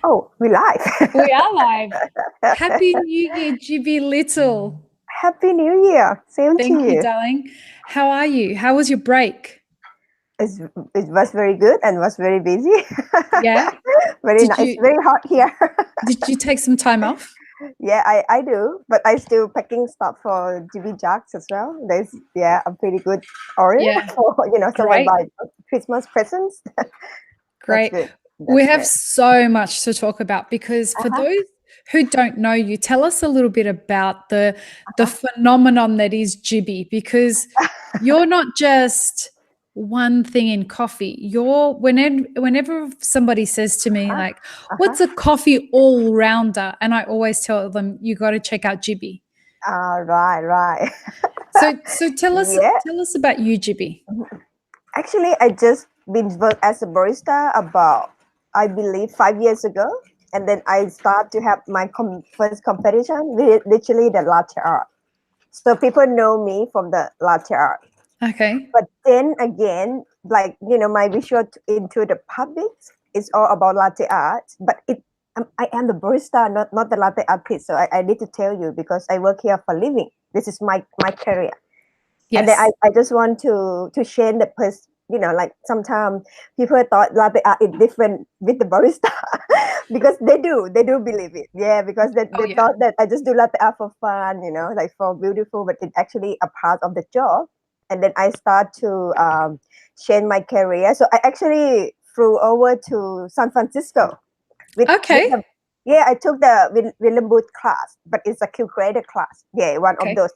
Oh, we live. We are live. Happy New Year, Jibbi Little. Happy New Year. Same Thank to you, you. darling. How are you? How was your break? It was very good and was very busy. Yeah. Very nice. It's very hot here. Did you take some time off? Yeah, I do, but I still packing stuff for Jibbijug as well. I'm pretty good order for someone Great. buy Christmas presents. Great. That's good. We have so much to talk about because for those who don't know you, tell us a little bit about the phenomenon that is Jibbi, because you're not just one thing in coffee. You're whenever somebody says to me like, what's a coffee all-rounder? And I always tell them, you got to check out Jibbi. Right. So tell us about you, Jibbi. Actually, I just been work as a barista about, I believe, 5 years ago, and then I start to have my first competition with literally the latte art. So people know me from the latte art. Okay. But then again, like my visual into the public is all about latte art. But I am the barista, not the latte artist. So I need to tell you because I work here for a living. This is my career. Yes. And then I just want to change the person. Like sometimes people thought latte art is different with the barista because they do believe it. Yeah, because they thought that I just do latte art for fun, like for beautiful, but it's actually a part of the job. And then I start to change my career. So I actually flew over to San Francisco. I took the William Booth class, but it's a Q creator class. Yeah, one of those.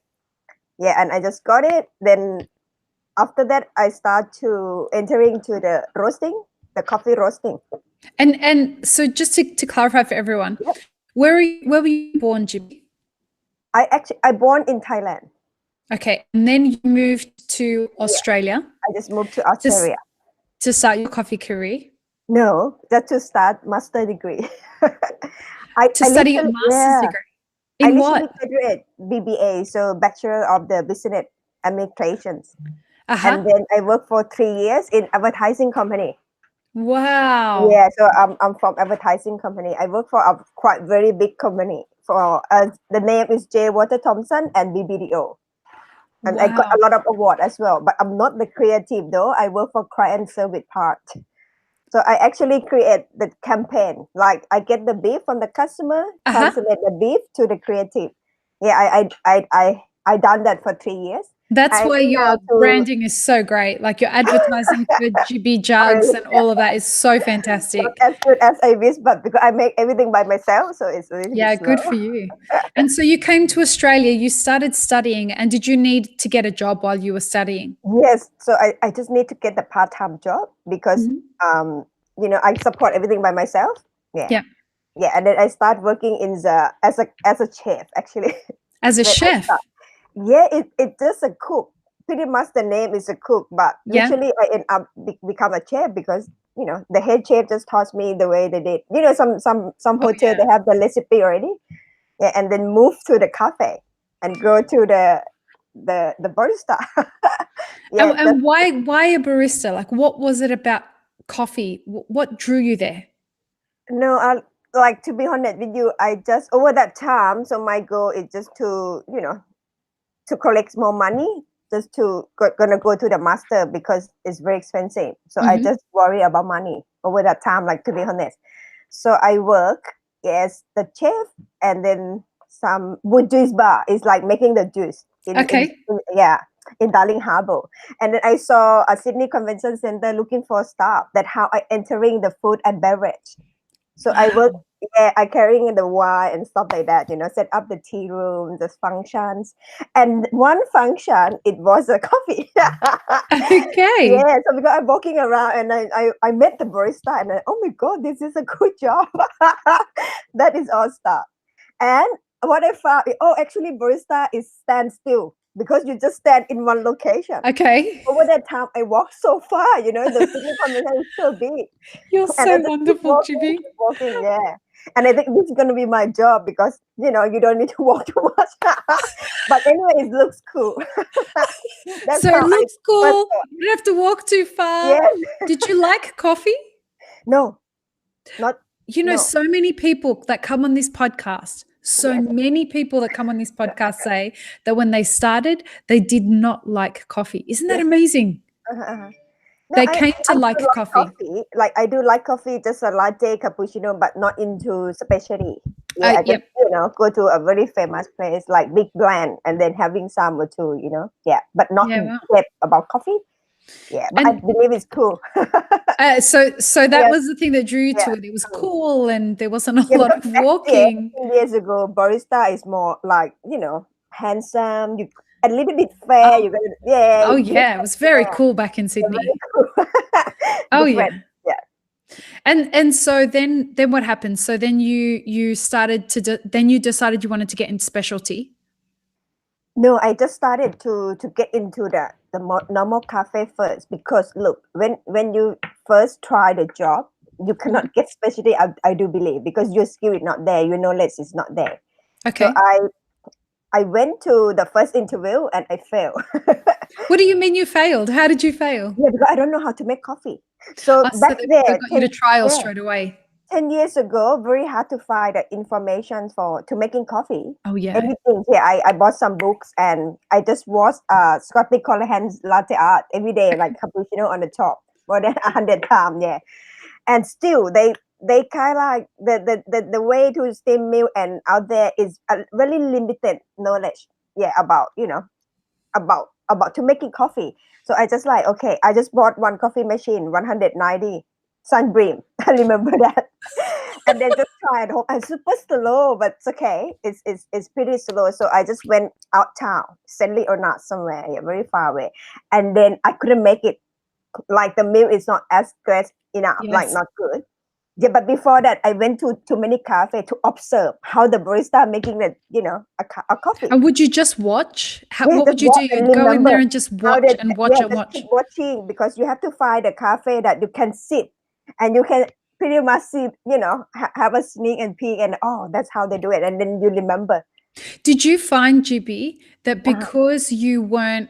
Yeah, and I just got it. Then after that, I start to entering to the roasting, the coffee roasting. And so just to clarify for everyone, where were you born, Jibbi? I born in Thailand. Okay, and then you moved to Australia. I just moved to Australia to start your coffee career. No, just to start master degree. Study your master's degree. In what? I graduated BBA, so Bachelor of the Business Administrations. And then I worked for 3 years in advertising company. Wow. Yeah, so I'm from advertising company. I work for a quite very big company. For the name is J. Walter Thompson and BBDO. And I got a lot of award as well. But I'm not the creative though. I work for client service part. So I actually create the campaign. Like I get the brief from the customer, translate the brief to the creative. Yeah, I done that for 3 years. That's why your branding is so great. Like your advertising for Jibbijugs and all of that is so fantastic. Not as good as I wish, but because I make everything by myself, so it's really good for you. And so you came to Australia, you started studying, and did you need to get a job while you were studying? Yes. So I just need to get the part-time job because I support everything by myself. Yeah. And then I start working as a chef actually. As a chef? Yeah, it's just a cook. Pretty much the name is a cook, but literally I end up become a chef because the head chef just taught me the way they did. Some hotel they have the recipe already. Yeah, and then move to the cafe and go to the barista. And why a barista? Like, what was it about coffee? What drew you there? No, like to be honest with you, I just over that time. So my goal is just to to collect more money, just to gonna go to the master because it's very expensive. So I just worry about money over that time. Like to be honest, so I work as the chef and then some wood juice bar is like making the juice. In Darling Harbour. And then I saw a Sydney Convention Center looking for staff. That how I entering the food and beverage. So I work, I carrying the wine and stuff like that, set up the tea room, the functions. And one function, it was a coffee. Okay. Yeah, so because I'm walking around and I met the barista and oh my God, this is a good job. That is all stuff. And what I found, actually barista is stand still because you just stand in one location. Okay. Over that time, I walked so far, the Sydney Convention is so big. You're so wonderful, Jibbi. Walking, yeah. And I think this is going to be my job because, you don't need to walk too much. But anyway, it looks cool. So it looks cool. You don't have to walk too far. Yes. Did you like coffee? No, not You know, No. so many people that come on this podcast, Yes. many people that come on this podcast say that when they started, they did not like coffee. Isn't that Yes. amazing? Uh-huh. No, They I came to I do like like coffee. coffee. Like I do like coffee, just a latte, cappuccino, but not into specialty. Yeah, I just Yep. go to a very famous place like Big Blend and then having some or two. Yeah, but not Yeah. Well. depth about coffee. Yeah, but I And believe it's cool. so that Yeah, was the thing that drew you yeah. to it. It was cool and there wasn't a Yeah, lot because of back there, walking. 10 years ago, barista is more like, handsome, you a little bit fair, you got yeah, Oh yeah, it was very cool back in yeah, very Sydney. cool. Oh Different. yeah. Yeah. And so then what happened? So then you started to then you decided you wanted to get into specialty. No, I just started to get into the normal cafe first because look, when you first try the job, you cannot get specialty. I do believe because your skill is not there, your knowledge is not there. So Okay. I went to the first interview and I failed. What do you mean you failed? How did you fail? Yeah, because I don't know how to make coffee. So So back they there, got you to trial yeah, straight away. 10 years ago, very hard to find the information to making coffee. Oh yeah. Everything. Yeah, I bought some books and I just watched Scotty Callahan's Latte Art every day, like cappuccino on the top, more than 100 times. Yeah, and still they kind of like the way to steam milk and out there is a really limited knowledge. Yeah, about about to making coffee. So I just like, okay, I just bought one coffee machine, 190 Sunbeam. I remember that. And then just try at home. And super slow, but it's okay. It's pretty slow. So I just went out town, sadly or not, somewhere, yeah, very far away. And then I couldn't make it. Like the milk is not as good enough, like Yes. not good. Yeah, but before that, I went to many cafe to observe how the barista making a coffee. And would you just watch? Yeah, What just would you do? watch and You'd go in there remember and just how watch they, and watch yeah, and just keep watch. watching because you have to find a cafe that you can sit and you can pretty much see, have a sneak and peek and oh, that's how they do it. And then you remember. Did you find, Jibby, that Uh-huh. because you weren't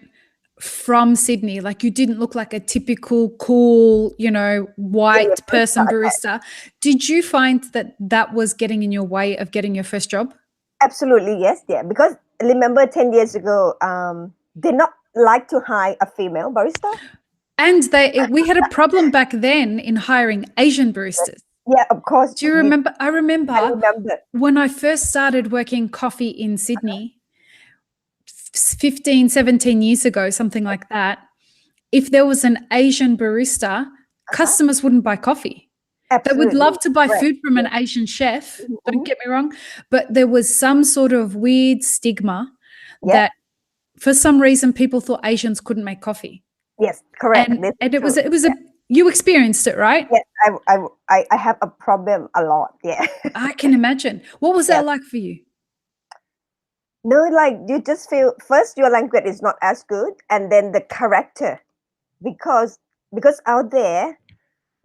from Sydney, like you didn't look like a typical cool, Yeah, yeah, white barista, person okay. barista, did you find that that was getting in your way of getting your first job? Absolutely, yes, yeah. Because remember 10 years ago, they not like to hire a female barista. And we had a problem back then in hiring Asian baristas. Yeah, of course. Do you remember? I I remember remember. when I first started working coffee in Sydney, 15, 17 years ago, something like that. If there was an Asian barista, Uh-huh. customers wouldn't buy coffee. They would Absolutely. love to buy Right. food from Yeah. an Asian chef, don't Mhm. get me wrong, but there was some sort of weird stigma Yeah. that for some reason people thought Asians couldn't make coffee. Yes, correct. And This is and true. it was a you experienced it, right? Yes, I have a problem a lot. Yeah. I can imagine. What was Yeah. that like for you? No, like you just feel first your language is not as good, and then the character because out there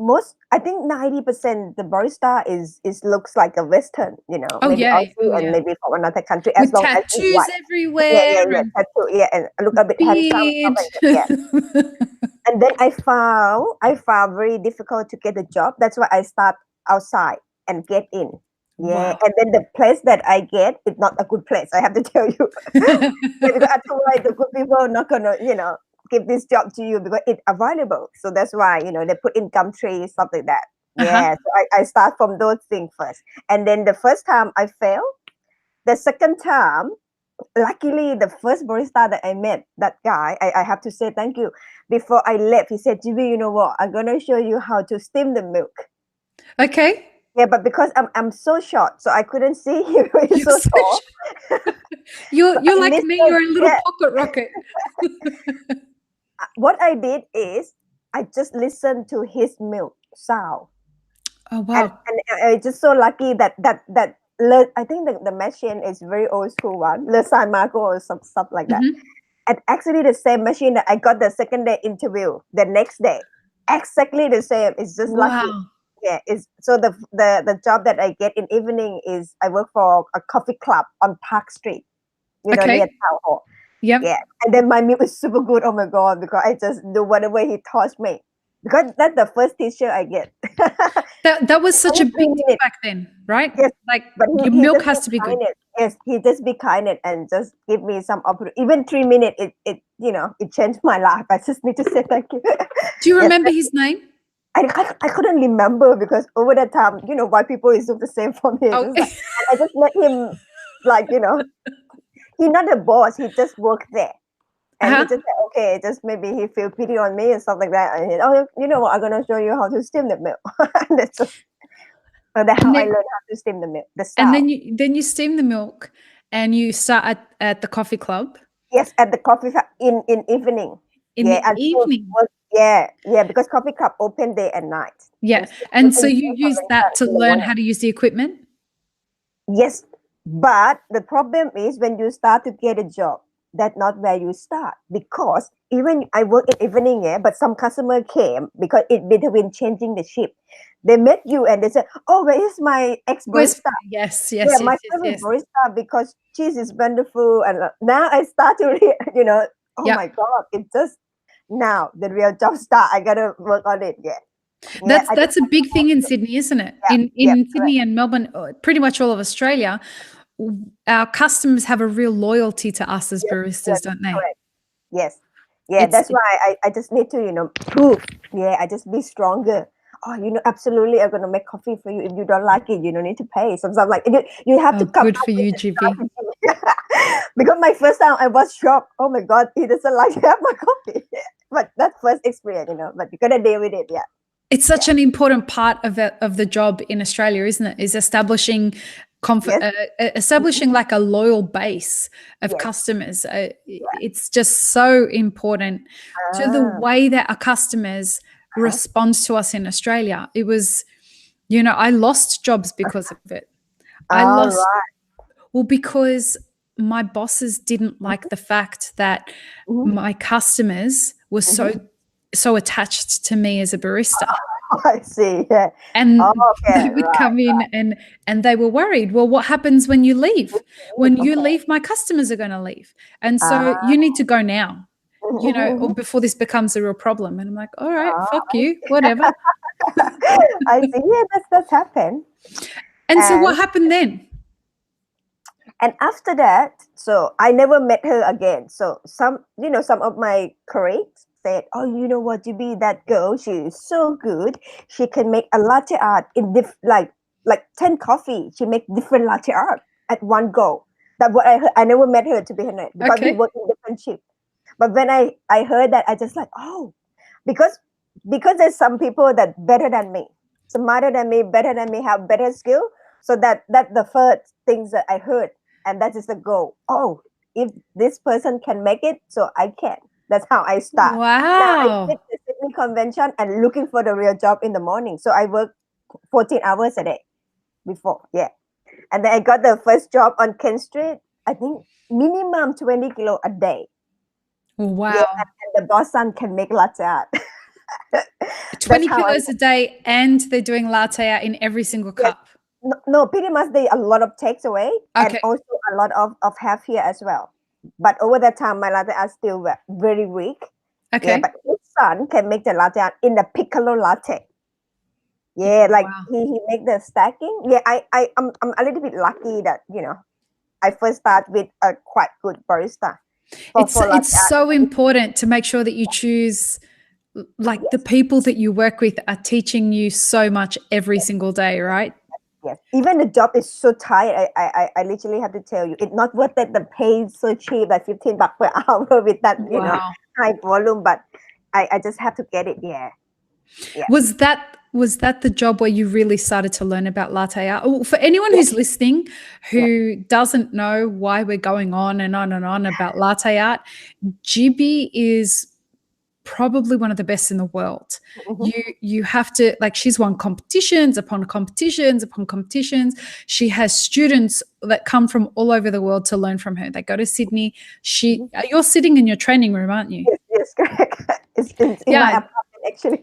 most I think 90% the barista is looks like a Western, Oh maybe yeah, Aussie oh and yeah. maybe from another country as With long as it's tattoos white. Yeah, everywhere yeah, yeah. and Tattoo, yeah, and look a bit handsome, stuff beard. like that. Yeah. And then I found very difficult to get a job. That's why I start outside and get in. Yeah, Wow. and then the place that I get is not a good place. I have to tell you. Yeah, because otherwise the good people are not gonna, give this job to you because it's available. So that's why they put in gum trees, stuff like that. Uh-huh. Yeah, so I start from those things first, and then the first time I failed. The second time, luckily the first barista that I met, that guy, I have to say thank you. Before I left, he said, Jibbi, you know what? I'm gonna show you how to steam the milk. Okay. Yeah, but because I'm so short, so I couldn't see him. He's You're so so tall. you're I like me, listened. you're a little Yeah, pocket rocket. what I did is I just listened to his milk sound, Oh and wow. I just so lucky that I think the machine is very old school one, Le San Marco or some stuff like that. Mhm. And actually the same machine that I got the second day interview the next day. Exactly the same. It's just lucky. Wow. Yeah, it's so the job that I get in evening is I work for a coffee club on Park Street, near Okay. town hall. Yep. Yeah. And then my meal is super good. Oh my god, because I just do whatever he taught me. because that's the first teacher I get. That was such a Only 3 big deal minutes. back then, right? Yes, Like but your he milk just has be to be good. kind. Yes, he just be kind and just give me some opportunity. Even 3 minutes, it it changed my life. I just need to say thank you. Do you Yes, remember his name? I couldn't remember because over that time, white people is the same for me. Oh, Just like, and I just let him, like, he's not a boss. He just worked there. And he uh-huh. just said, okay, just maybe he feel pity on me and stuff like that. And you know what? I'm gonna show you how to steam the milk. And that's just that's how And I then learned how to steam the milk. The and style. then you steam the milk and you start at the coffee club Yes, at the coffee shop in evening. in Yeah, the until evening. yeah, because coffee cup open day and night. Yeah. Instead of And so doing you use convention that to in the learn morning. how to use the equipment? Yes, but the problem is when you start to get a job, that's not where you start because even I work in evening, yeah, but some customer came because it between changing the shift. They met you and they said, "Oh, where is my ex Where's barista? yes, Yeah, yes, yes, my yes, favorite yes. barista because cheese is wonderful." And now I start to, oh my Yep. god, it just now the real job start. I gotta work on it. Yeah, yeah. I just That's a big thing in Sydney, isn't it? yeah, yeah, In correct. Sydney and Melbourne, pretty much all of Australia, our customers have a real loyalty to us as Yes, yes, baristas, don't they? correct. Yes. Yeah, It's that's why I just need to, prove. Yeah, I just be stronger. Oh, absolutely, I'm gonna make coffee for you. If you don't like it, you don't need to pay. Sometimes like you have to oh, come good up for with you, the Jibby. strategy. Because my first time I was shocked. Oh my god, he doesn't like to have my coffee. But that's first experience, but you gotta deal with it. Yeah. It's Yeah. such an important part of the job in Australia, isn't it? Is establishing Yes. establishing like a loyal base of Yes. customers. It's just so important to the Ah. way that our customers Uh-huh. respond to us in Australia. It was, I lost jobs because of it. I All lost, right. well, because my bosses didn't like the fact that Mm-hmm. my customers were Mm-hmm. so attached to me as a barista. I see. Yeah. And Okay. they would come in and they were worried. Well, what happens when you leave? Right. When you Okay. leave, my customers are going to leave. And so Ah. you need to go now, or Mhm. before this becomes a real problem. And I'm like, all right, Ah, fuck you, whatever. I see. Yeah, that's happened. And so And what happened then? after that, so I never met her again. So some of my colleagues said, "Oh, you know what, be that girl, she is so good. She can make a latte art in like 10 coffee. She make different latte art at one go." That's what I heard. I never met her to be honest because we Okay. work in different shift. But when I heard that, I just like, oh, because there's some people that better than me, smarter than me, better than me, have better skill. So that's the first things that I heard, and that is the goal. Oh, if this person can make it, so I can. That's how I start. Now I quit Wow. the Sydney convention and looking for the real job in the morning. So I work 14 hours a day before, yeah. And then I got the first job on Kent Street. I think minimum 20 kilo a day. Yeah, Wow. and the boss son can make latte art. That's 20 how I. kilos a day and they're doing latte art in every single Yes. cup. No, pretty much they a lot of takes away and Okay. also a lot of have here as well. But over that time, my latte art still very weak. Yeah, Okay. but his son can make the latte art in the piccolo latte. Yeah, like Wow. he make the stacking. Yeah, I'm a little bit lucky that I first start with a quite good barista for latte It's art. so important to make sure that you choose like the Yes. people that you work with are teaching you so much every single day, right? Yes, even the job is so tight. I literally have to tell you, it's not worth it. The pay is so cheap, like 15 bucks per hour with that, Wow. high volume. But I just have to get it. Yeah, yeah, Was that the job where you really started to learn about latte art? Oh, for anyone yeah, who's listening yeah. who doesn't know why we're going on and on and on about latte art, Jibby is probably one of the best in the world. Mhm. You have to, like, she's won competitions upon competitions upon competitions. She has students that come from all over the world to learn from her. They go to Sydney. Mhm. You're sitting in your training room, aren't you? Yes, correct. It's in my Yeah. apartment actually.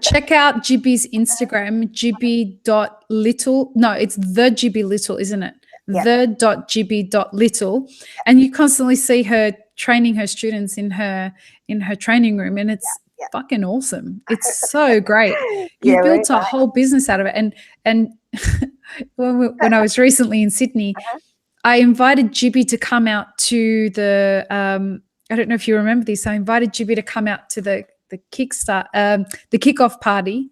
Check out Jibby's Instagram, Jibbi.little. No, it's the Jibbi Little, isn't it? Yeah, The.Jibbi.little. And you constantly see her training her students in her training room. And it's fucking awesome. It's so great. You Yeah, built right. a whole business out of it. And when I was recently in Sydney, I invited Jibbi to come out to the I don't know if you remember this. I invited Jibbi to come out to the kickstart the kickoff party,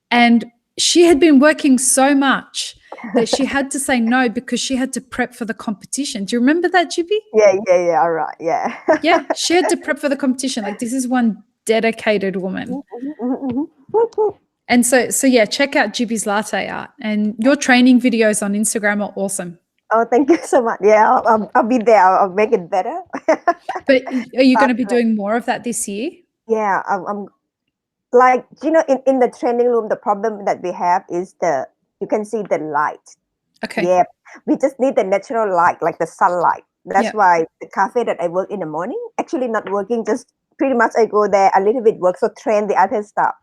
and she had been working so much that she had to say no because she had to prep for the competition. Do you remember that, Jibbi? Yeah. All right. Yeah. Yeah, she had to prep for the competition. Like, this is one dedicated woman. And so yeah, check out Jibbi's Latte Art, and your training videos on Instagram are awesome. Oh, thank you so much. Yeah, I'll be there. I'll make it better. But are you going to be doing more of that this year? Yeah, I'm like, in the training room, the problem that we have is you can see the light. Okay. Yeah, we just need the natural light, like the sunlight. That's why the cafe that I work in the morning, actually not working, just pretty much I go there a little bit work, so train the other stuff.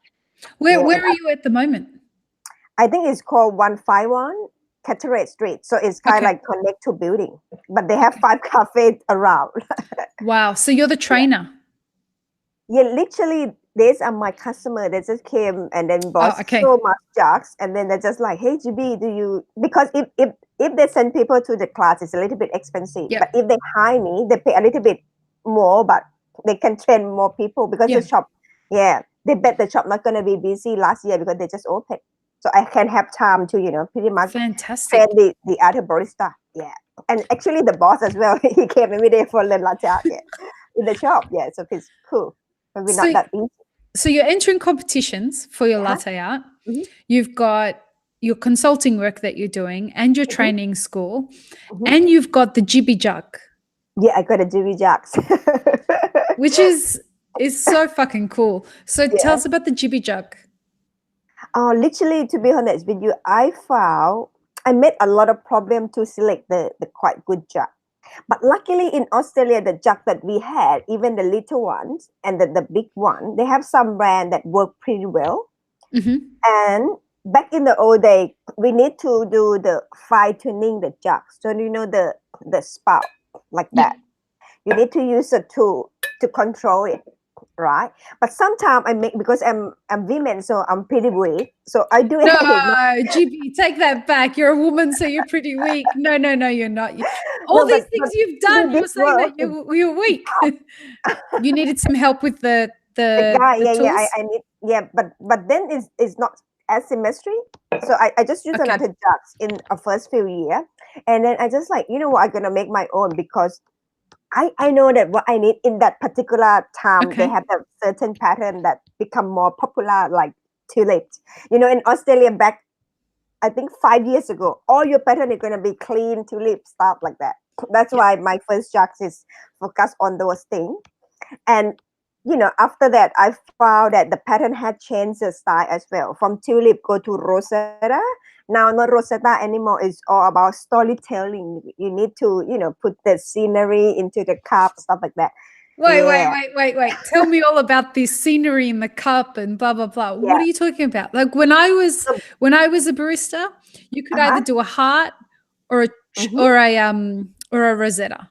Where are you at the moment? I think it's called 151 Cataract Street. So it's kind of like connect to building, but they have 5 cafes around. Wow. So you're the trainer. Yeah, literally, these are my customer. They just came and then bought so much jugs, and then they're just like, "Hey, Jibbi, do you?" Because if they send people to the class, it's a little bit expensive. But if they hire me, they pay a little bit more, but they can train more people because the shop, they bet the shop not gonna be busy last year because they just opened. So I can have time to, pretty much train the other barista. Yeah, and actually the boss as well. He came every day for the latte art in the shop. Yeah, so it's cool. But we're not that easy. So you're entering competitions for your latte art. You've got your consulting work that you're doing, and your training school, and you've got the Jibbijug. Yeah, I got a Jibbijug, which is so fucking cool. So tell us about the Jibbijug. Literally, to be honest with you, I made a lot of problem to select the quite good jug. But luckily in Australia, the jug that we had, even the little ones and the big one, they have some brand that work pretty well. And back in the old day, we need to do the fine tuning the jug. So the spout like that. You need to use a tool to control it, right? But sometimes I make, because I'm women, so I'm pretty weak. So I do it. No, Jibbi, take that back. You're a woman, so you're pretty weak. No, you're not. All these things you've done, you're saying that you're weak. You needed some help with the tools? I need, but then it's not as symmetry. So I just use another jugs in a first few years, and then I just like, what, I'm gonna make my own, because I know that what I need in that particular time, they have a certain pattern that become more popular, like tulips. In Australia back, I think 5 years ago, all your pattern is going to be clean tulip stuff like that. That's why my first jugs is focused on those things. And, after that, I found that the pattern had changed the style as well. From tulip, go to Rosetta. Now, not Rosetta anymore. It's all about storytelling. You need to, put the scenery into the cup, stuff like that. Wait. Tell me all about this scenery in the cup and blah, blah, blah. What are you talking about? Like when I was a barista, you could either do a heart or a Rosetta.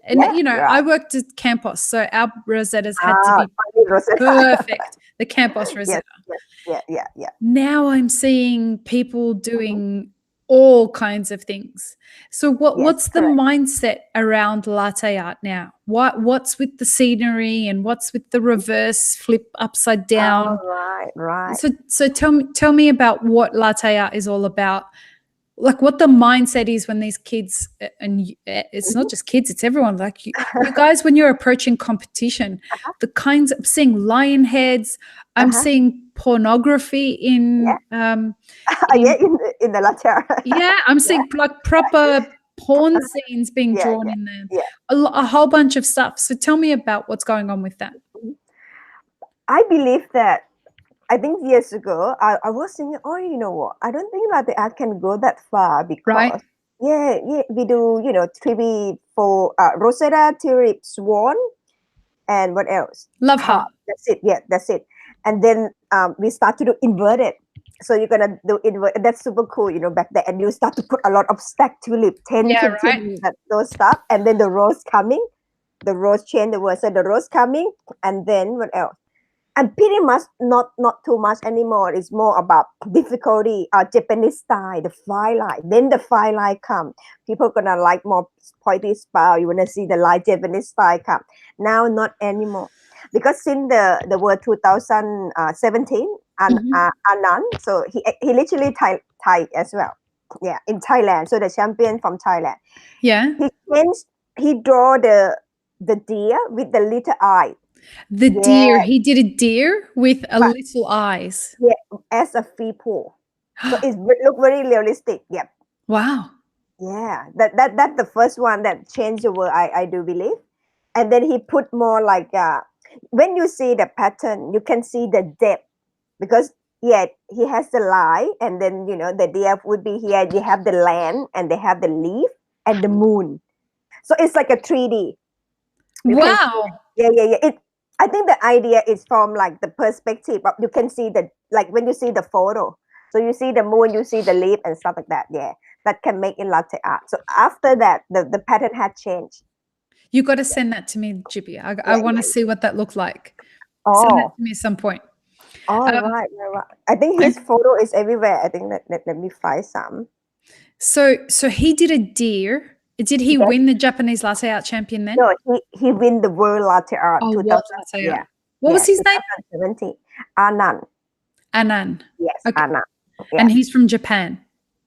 And I worked at campus, so our Rosettas had to be perfect. The campus Rosetta. Yeah. Now I'm seeing people doing all kinds of things. So what's the mindset around latte art now? What's with the scenery, and what's with the reverse flip upside down? Right. So tell me about what latte art is all about. Like what the mindset is when these kids, and it's not just kids, it's everyone, like you guys, when you're approaching competition, the kinds of, seeing lion heads, I'm seeing pornography in in the latte art. I'm seeing like proper porn scenes being drawn in there. A whole bunch of stuff. So tell me about what's going on with that. I believe that, I think years ago, I was thinking, you know what? I don't think that the art can go that far, because we do, 3B for Rosetta, Tulip, Swan, and what else? Love Heart. That's it. Yeah, that's it. And then we start to do inverted. So you're gonna do inverted. That's super cool, back there. And you start to put a lot of stacked tulip, 10, 15, those stuff, and then the rose coming, the rose chain, the rose coming, and then what else? And pretty much not too much anymore. It's more about difficulty. Japanese style, the fine line. Then the fine line come. People gonna like more pointy style. You wanna see the light Japanese style come. Now not anymore, because since the word 2017 and Anand, so he literally Thai as well. Yeah, in Thailand. So the champion from Thailand. Yeah. He changed. He draw the deer with the little eye. The Yeah. deer. He did a deer with a little eyes. Yeah, as a free pool. So it look very realistic. Yep. Wow. Yeah. That's the first one that changed the world. I do believe. And then he put more like when you see the pattern, you can see the depth, because yeah, he has the line, and then the deer would be here. You have the land, and they have the leaf and the moon. So it's like a 3D. Wow. Yeah. I think the idea is from like the perspective of, you can see like when you see the photo. So you see the moon, you see the leaf and stuff like that. Yeah, that can make in latte art. So after that, the pattern had changed. You got to send that to me, Jibbi. I want to see what that looked like. Send that to me at some point. Right. I think his photo is everywhere. I think let me find some. So he did a deer. Did he win the Japanese Latte Art Champion then? No, he win the World Latte Art. Oh, 2000, World Latte Art. Yeah. What was his name? 2017. Anand. Anand. Yes, okay. Anand. Yeah. And he's from Japan.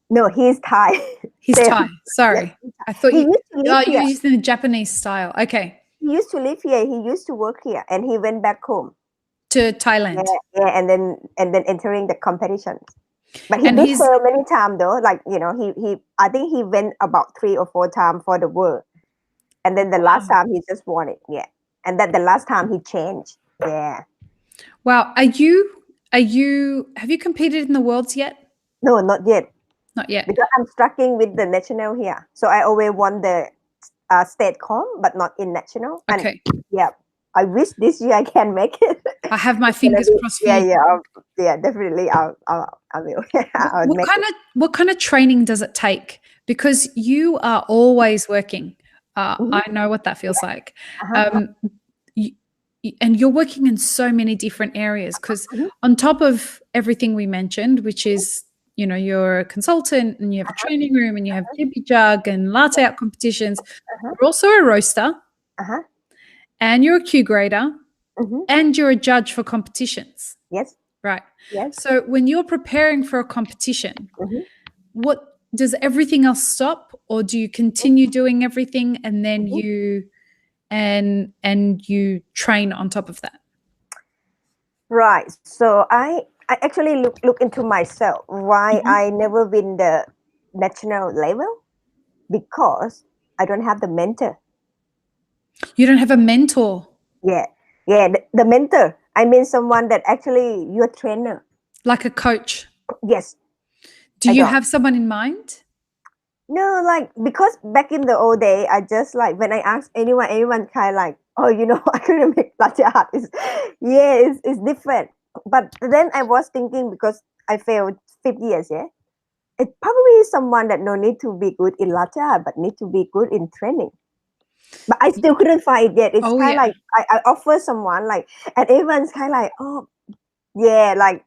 No, he's Thai. He's Thai. Sorry. Yeah. I thought you you're using the Japanese style. Okay. He used to live here. He used to work here, and he went back home to Thailand. Yeah, and then entering the competitions. But he did fail many times though. Like he I think he went about 3 or 4 times for the world, and then the last time he just won it. Yeah, and then the last time he changed. Yeah. Wow. Have you competed in the Worlds yet? No, not yet. Not yet. Because I'm struggling with the national here. So I always won the state comp, but not in national. Okay. And, yeah. I wish this year I can make it. I have my fingers crossed for you. Yeah, definitely. I will. What kind of training does it take? Because you are always working. I know what that feels like. And you're working in so many different areas, because on top of everything we mentioned, which is, you're a consultant and you have a training room and you have Jibbijug and latte art competitions, you're also a roaster and you're a Q grader and you're a judge for competitions. Yes. Right. Yes. So when you're preparing for a competition, what does everything else stop, or do you continue doing everything and then you train on top of that? Right. So I actually look into myself why I never win the national level, because I don't have the mentor. You don't have a mentor? Yeah. The mentor. I mean someone that actually your trainer. Like a coach? Yes. Do you have someone in mind? No, like, because back in the old day, I just like, when I ask anyone kind of like, oh, I couldn't make latte art. It's different. But then I was thinking, because I failed 50 years, yeah. It probably is someone that no need to be good in latte art, but need to be good in training. But I still couldn't find it yet. It's kind of like, I offer someone like, and everyone's kind of like, oh, yeah, like,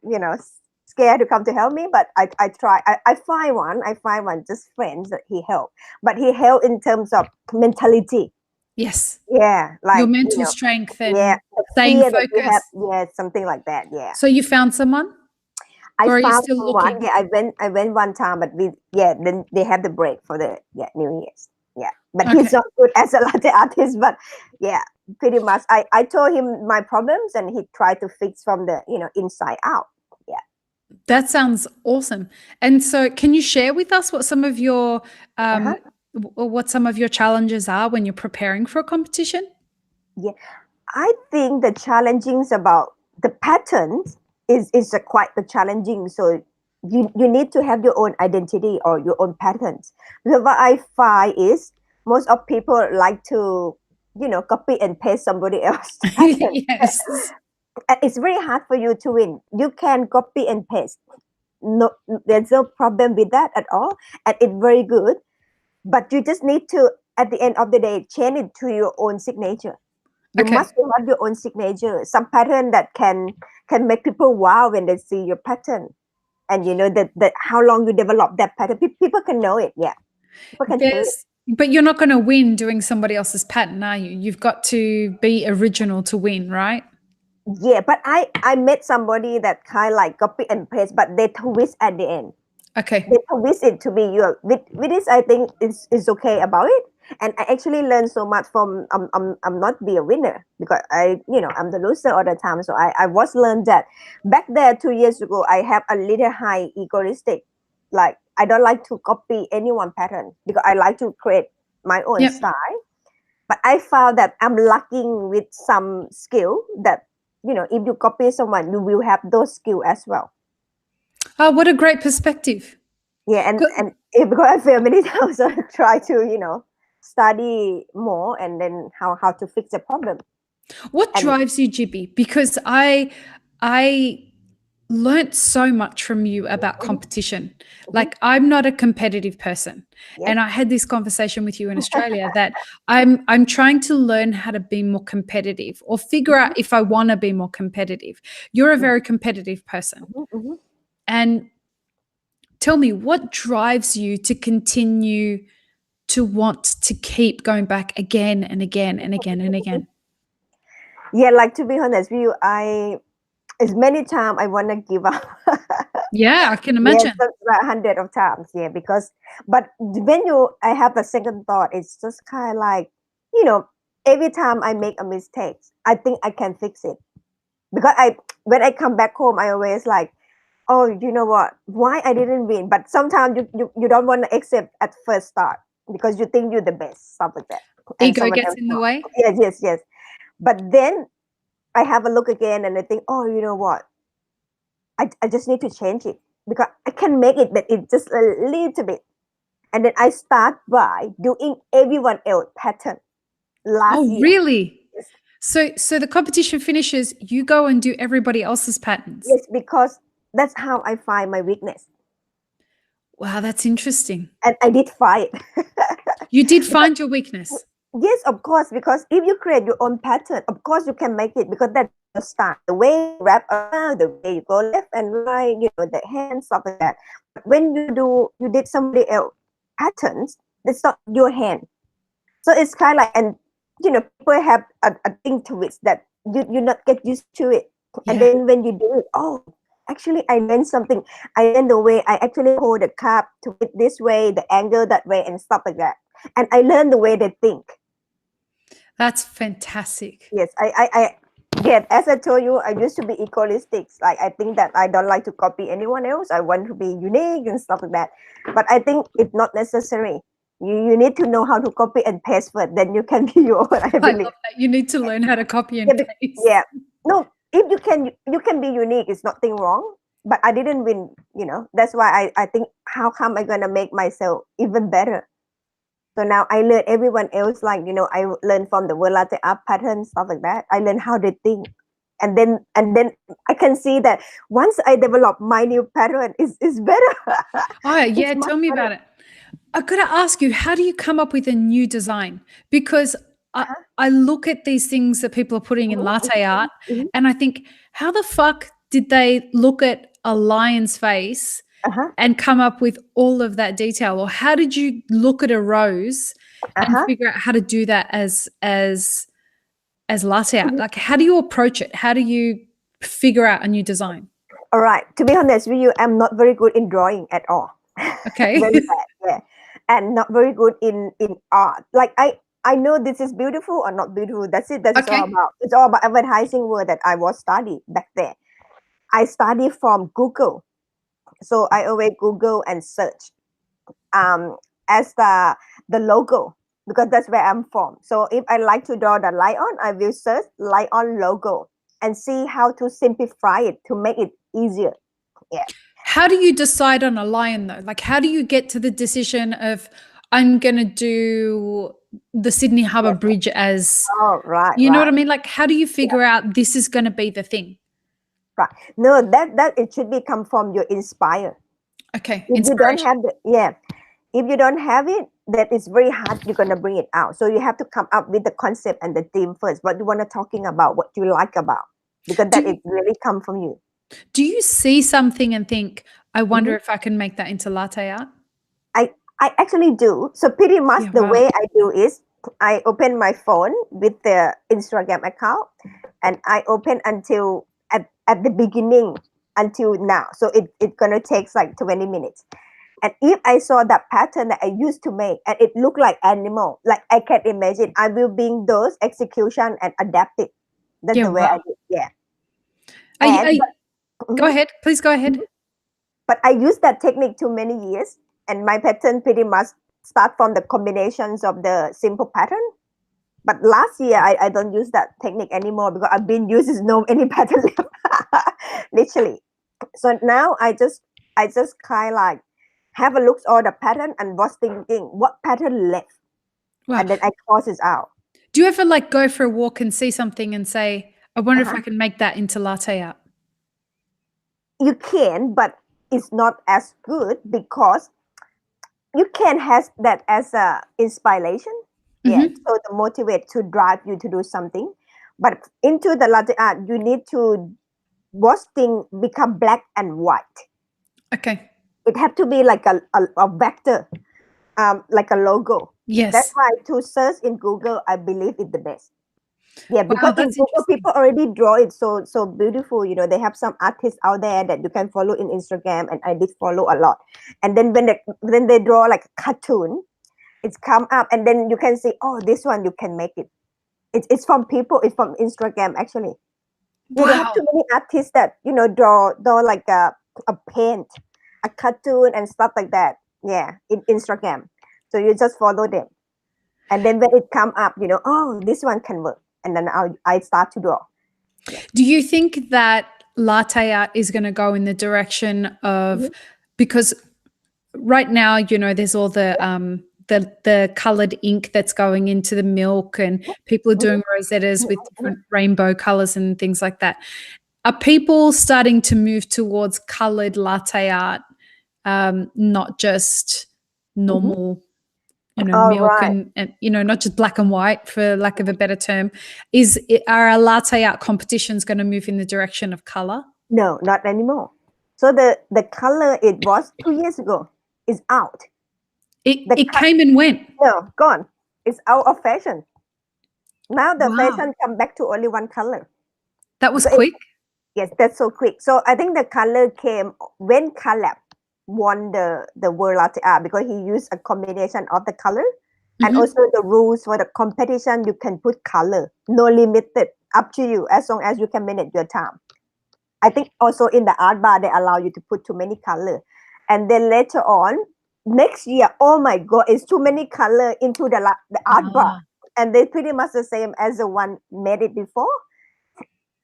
scared to come to help me, but I try. I find one, just friends that he helped. But he helped in terms of mentality. Yes. Yeah. Like your mental strength and staying focused. Something like that. Yeah. So you found someone? I found someone. Yeah, I went one time, but then they have the break for the New Year's. Yeah. But he's not good as a latte artist, but yeah, pretty much. I told him my problems and he tried to fix from the inside out. Yeah. That sounds awesome. And so can you share with us what some of your challenges are when you're preparing for a competition? Yeah. I think the challenging about the patterns is quite the challenging. So you need to have your own identity or your own patterns. Because what I find is most of people like to, copy and paste somebody else's pattern. Yes. It's very hard for you to win. You can copy and paste. No, there's no problem with that at all. And it's very good. But you just need to, at the end of the day, change it to your own signature. You Okay. must have your own signature, some pattern that can make people wow when they see your pattern. And you know that how long you develop that pattern. People can know it. Yeah, people can feel it. But you're not going to win doing somebody else's pattern, are you? You've got to be original to win, right? Yeah, but I met somebody that kind of like copy and paste, but they twist at the end. Okay. They twist it to be your with this. I think is okay about it. And I actually learned so much from I'm not be a winner because I'm the loser all the time. So I was learned that back there 2 years ago I have a little high egoistic, like I don't like to copy anyone pattern because I like to create my own Yep. style. But I found that I'm lacking with some skill that if you copy someone you will have those skills as well. Oh, what a great perspective. Yeah, Good. and because I fail many times, I try to study more and then how to fix the problem. What And drives you, Jibbi? Because I learnt so much from you about competition. Like, I'm not a competitive person. Yes. And I had this conversation with you in Australia that I'm trying to learn how to be more competitive or figure out if I want to be more competitive. You're a very competitive person. And tell me, what drives you to continue to want to keep going back again and again and again and again? Yeah, like to be honest with you, it's many times I want to give up. Yeah, I can Yes, imagine. that's like hundred of times. Yeah, but when I have a second thought, it's just kind of like, every time I make a mistake, I think I can fix it. Because when I come back home, I always like, oh, you know what? Why I didn't win? But sometimes you don't want to accept at first start because you think you're the best, stuff like that. And Ego someone gets else in the not. way. Yes. But then I have a look again and I think, oh, you know what? I just need to change it because I can make it, but it's just a little bit. And then I start by doing everyone else pattern last Oh, year. really? Yes. So the competition finishes, you go and do everybody else's patterns. Yes, because that's how I find my weakness. Wow, that's interesting. And I did find it. You did find your weakness. Yes, of course, because if you create your own pattern, of course you can make it because that's the style. The way you wrap around, the way you go left and right, the hands, stuff like that. But when you did somebody else patterns, it's not your hand. So it's kind of like, and people have a thing to it that you not get used to it. And Yeah. then when you do it, oh, actually I learned something. I learned the way I actually hold the cup to it this way, the angle that way, and stuff like that. And I learned the way they think. That's fantastic. Yes, yeah, as I told you, I used to be egoistic. Like I think that I don't like to copy anyone else. I want to be unique and stuff like that. But I think it's not necessary. You need to know how to copy and paste first, then you can be your own, I I believe. love that. You need to learn how to copy and Yeah, paste. yeah. No, if you can be unique, it's nothing wrong. But I didn't win, That's why I think how come I gonna make myself even better? So now I learn everyone else, like, I learn from the word latte art pattern, stuff like that. I learn how they think. And then I can see that once I develop my new pattern, it's better. Oh, yeah. It's much Tell me better. about it. I got to ask you, how do you come up with a new design? Because I look at these things that people are putting in latte art Mhm. and I think, how the fuck did they look at a lion's face Uh-huh. and come up with all of that detail? Or how did you look at a rose and Uh-huh. figure out how to do that as latte art? Like, how do you approach it? How do you figure out a new design? All right. To be honest with you, I'm not very good in drawing at all. Okay. Very bad, yeah. And not very good in art. Like I know this is beautiful or not beautiful. That's it. That is all Okay. about. It's all about advertising word that I was studied back there. I study from Google. So I always Google and search as the logo because that's where I'm from. So if I like to draw the lion, I will search lion logo and see how to simplify it to make it easier. Yeah. How do you decide on a lion though? Like, how do you get to the decision of I'm going to do the Sydney Harbour Yes. Bridge as, Oh, right, you know what right. I mean? Like, how do you figure out this is going to be the thing? Right. No, that it should be come from your inspire. Okay, If you don't inspiration. have if you don't have it, that is very hard, you're gonna bring it out. So you have to come up with the concept and the theme first. What you wanna talking about, what you like about, because that it really come from you. Do you see something and think, I wonder if I can make that into latte art? I actually do. So pretty much Yeah, the wow. way I do is I open my phone with the Instagram account, and I open until at the beginning until now. So it gonna takes like 20 minutes. And if I saw that pattern that I used to make and it looked like animal, like I can imagine, I will bring those execution and adapt it. That's Yeah, the way I wow. do. Yeah. Are you, And go ahead. Please go ahead. but I used that technique too many years, and my pattern pretty much start from the combinations of the simple pattern. But last year I don't use that technique anymore because I've been using no any pattern left. Literally. So now I just kind of like have a look at all the pattern and was thinking what pattern left, Wow. and then I cross it out. Do you ever like go for a walk and see something and say, I wonder if I can make that into latte art? You can, but it's not as good because you can have that as a inspiration. Yeah, so to motivate to drive you to do something. But into the latte art, you need to watch things become black and white. Okay. It have to be like a vector, like a logo. Yes. That's why to search in Google, I believe it's the best. Yeah, because in that's Google, people already draw it so beautiful. You know, they have some artists out there that you can follow in Instagram, and I did follow a lot. And then when they draw like a cartoon, it's come up, and then you can see, oh, this one you can make it. It's from people. It's from Instagram actually. Yeah, they have too many artists that draw like a paint, a cartoon and stuff like that. Yeah, in Instagram. So you just follow them, and then when it come up, oh, this one can work, and then I start to draw. Do you think that latte art is going to go in the direction of, because right now, there's all the colored ink that's going into the milk, and people are doing rosettas with different rainbow colors and things like that. Are people starting to move towards colored latte art, not just normal, milk Right. and not just black and white, for lack of a better term? Are our latte art competitions going to move in the direction of color? No, not anymore. So the color it was 2 years ago is out. It came and went. No, gone. It's out of fashion. Now the Wow. fashion come back to only one color. That was quick. Yes, that's so quick. So I think the color came when Caleb won the World Latte Art, because he used a combination of the color and also the rules for the competition. You can put color, no limited, up to you as long as you can manage your time. I think also in the art bar they allow you to put too many color, and then later on next year, oh my god, it's too many color into the art bar, and they pretty much the same as the one made it before.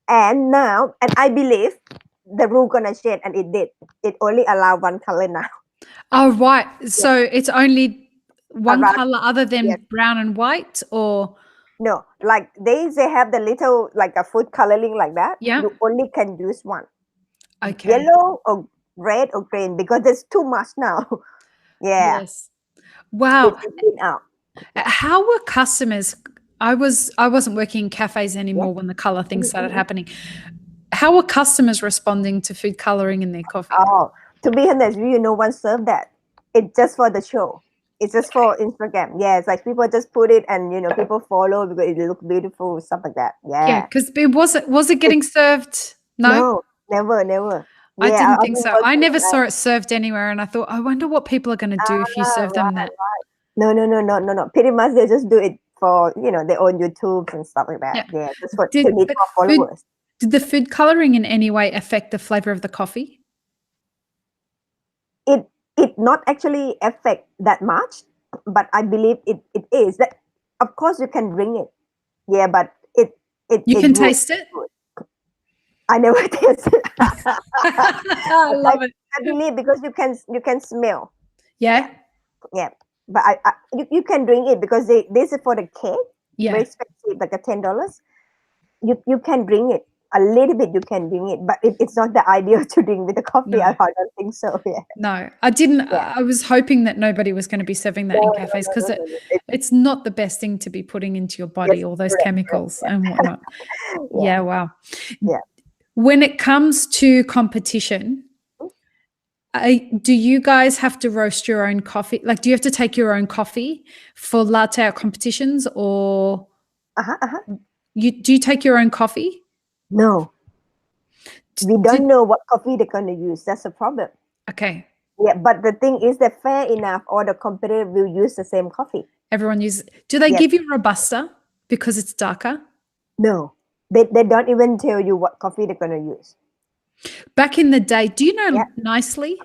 And now, and I believe the rule gonna change, and it did. It only allow one color now. Oh, right. So it's only one color other than Yes. brown and white, or? No, like they have the little like a food coloring like that. Yeah. You only can use one. Okay. Yellow or red or green, because there's too much now. Yeah. Yes. Wow. It's been out. How were customers? I wasn't working in cafes anymore when the color thing started happening. How were customers responding to food coloring in their coffee? Oh, to be honest, no one served that. It's just for the show. It's just for Instagram. Yeah, it's like people just put it, and people follow because it looks beautiful, stuff like that. Yeah. Because was it getting served? No, never. Yeah, I didn't think so. I never saw it served anywhere, and I thought, I wonder what people are going to do if you serve them that. No. Pretty much they just do it for their own YouTube and stuff like that. Yeah, just for to meet more followers. Did the food coloring in any way affect the flavor of the coffee? It not actually affect that much, but I believe it is that. Of course, you can drink it. Yeah, but you can taste it. I never tasted it. I love it. I believe because you can smell. Yeah. But you can drink it because this is for the cake. Yeah. Very expensive, like $10. You can drink it. a little bit you can drink it, but it's not the ideal to drink with the coffee. No. I don't think so. Yeah. No, I didn't. Yeah. I was hoping that nobody was going to be serving that in cafes because it's not the best thing to be putting into your body, Yes, all those correct, chemicals and whatnot. Yeah. Wow. Yeah. When it comes to competition, do you guys have to roast your own coffee? Like, do you have to take your own coffee for latte art competitions, or do you take your own coffee? No, we don't know what coffee they're gonna use. That's the problem. Okay. Yeah, but the thing is that fair enough, all the competitors will use the same coffee. Everyone uses. Do they give you Robusta because it's darker? No, they don't even tell you what coffee they're gonna use. Back in the day, do you know Nicely?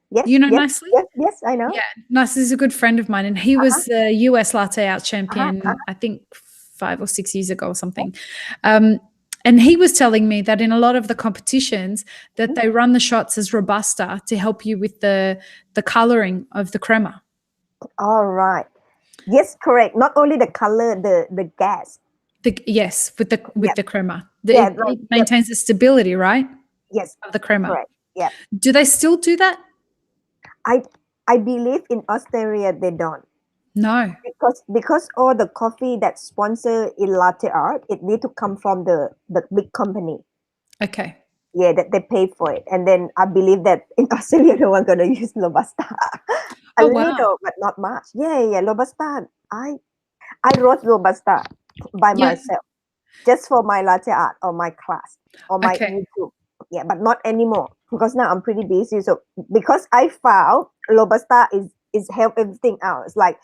Yes. You know Nicely? Yes, I know. Yeah, Nicely is a good friend of mine, and he was the US Latte Art Champion, I think 5 or 6 years ago or something. And he was telling me that in a lot of the competitions that they run the shots as Robusta to help you with the coloring of the crema. All right. Yes, correct. Not only the color, the gas. Yes, with the crema. It maintains the stability, right? Yes. Of the crema. Correct. Yeah. Do they still do that? I believe in Australia they don't. No. Because all the coffee that's sponsored in latte art, it need to come from the big company. Okay. Yeah, that they pay for it. And then I believe that in Australia no one gonna use Robusta. A little, but not much. Yeah, Robusta. I wrote Robusta by myself. Just for my latte art or my class or my YouTube. Yeah, but not anymore because now I'm pretty busy. So because I found Robusta is help everything out. It's like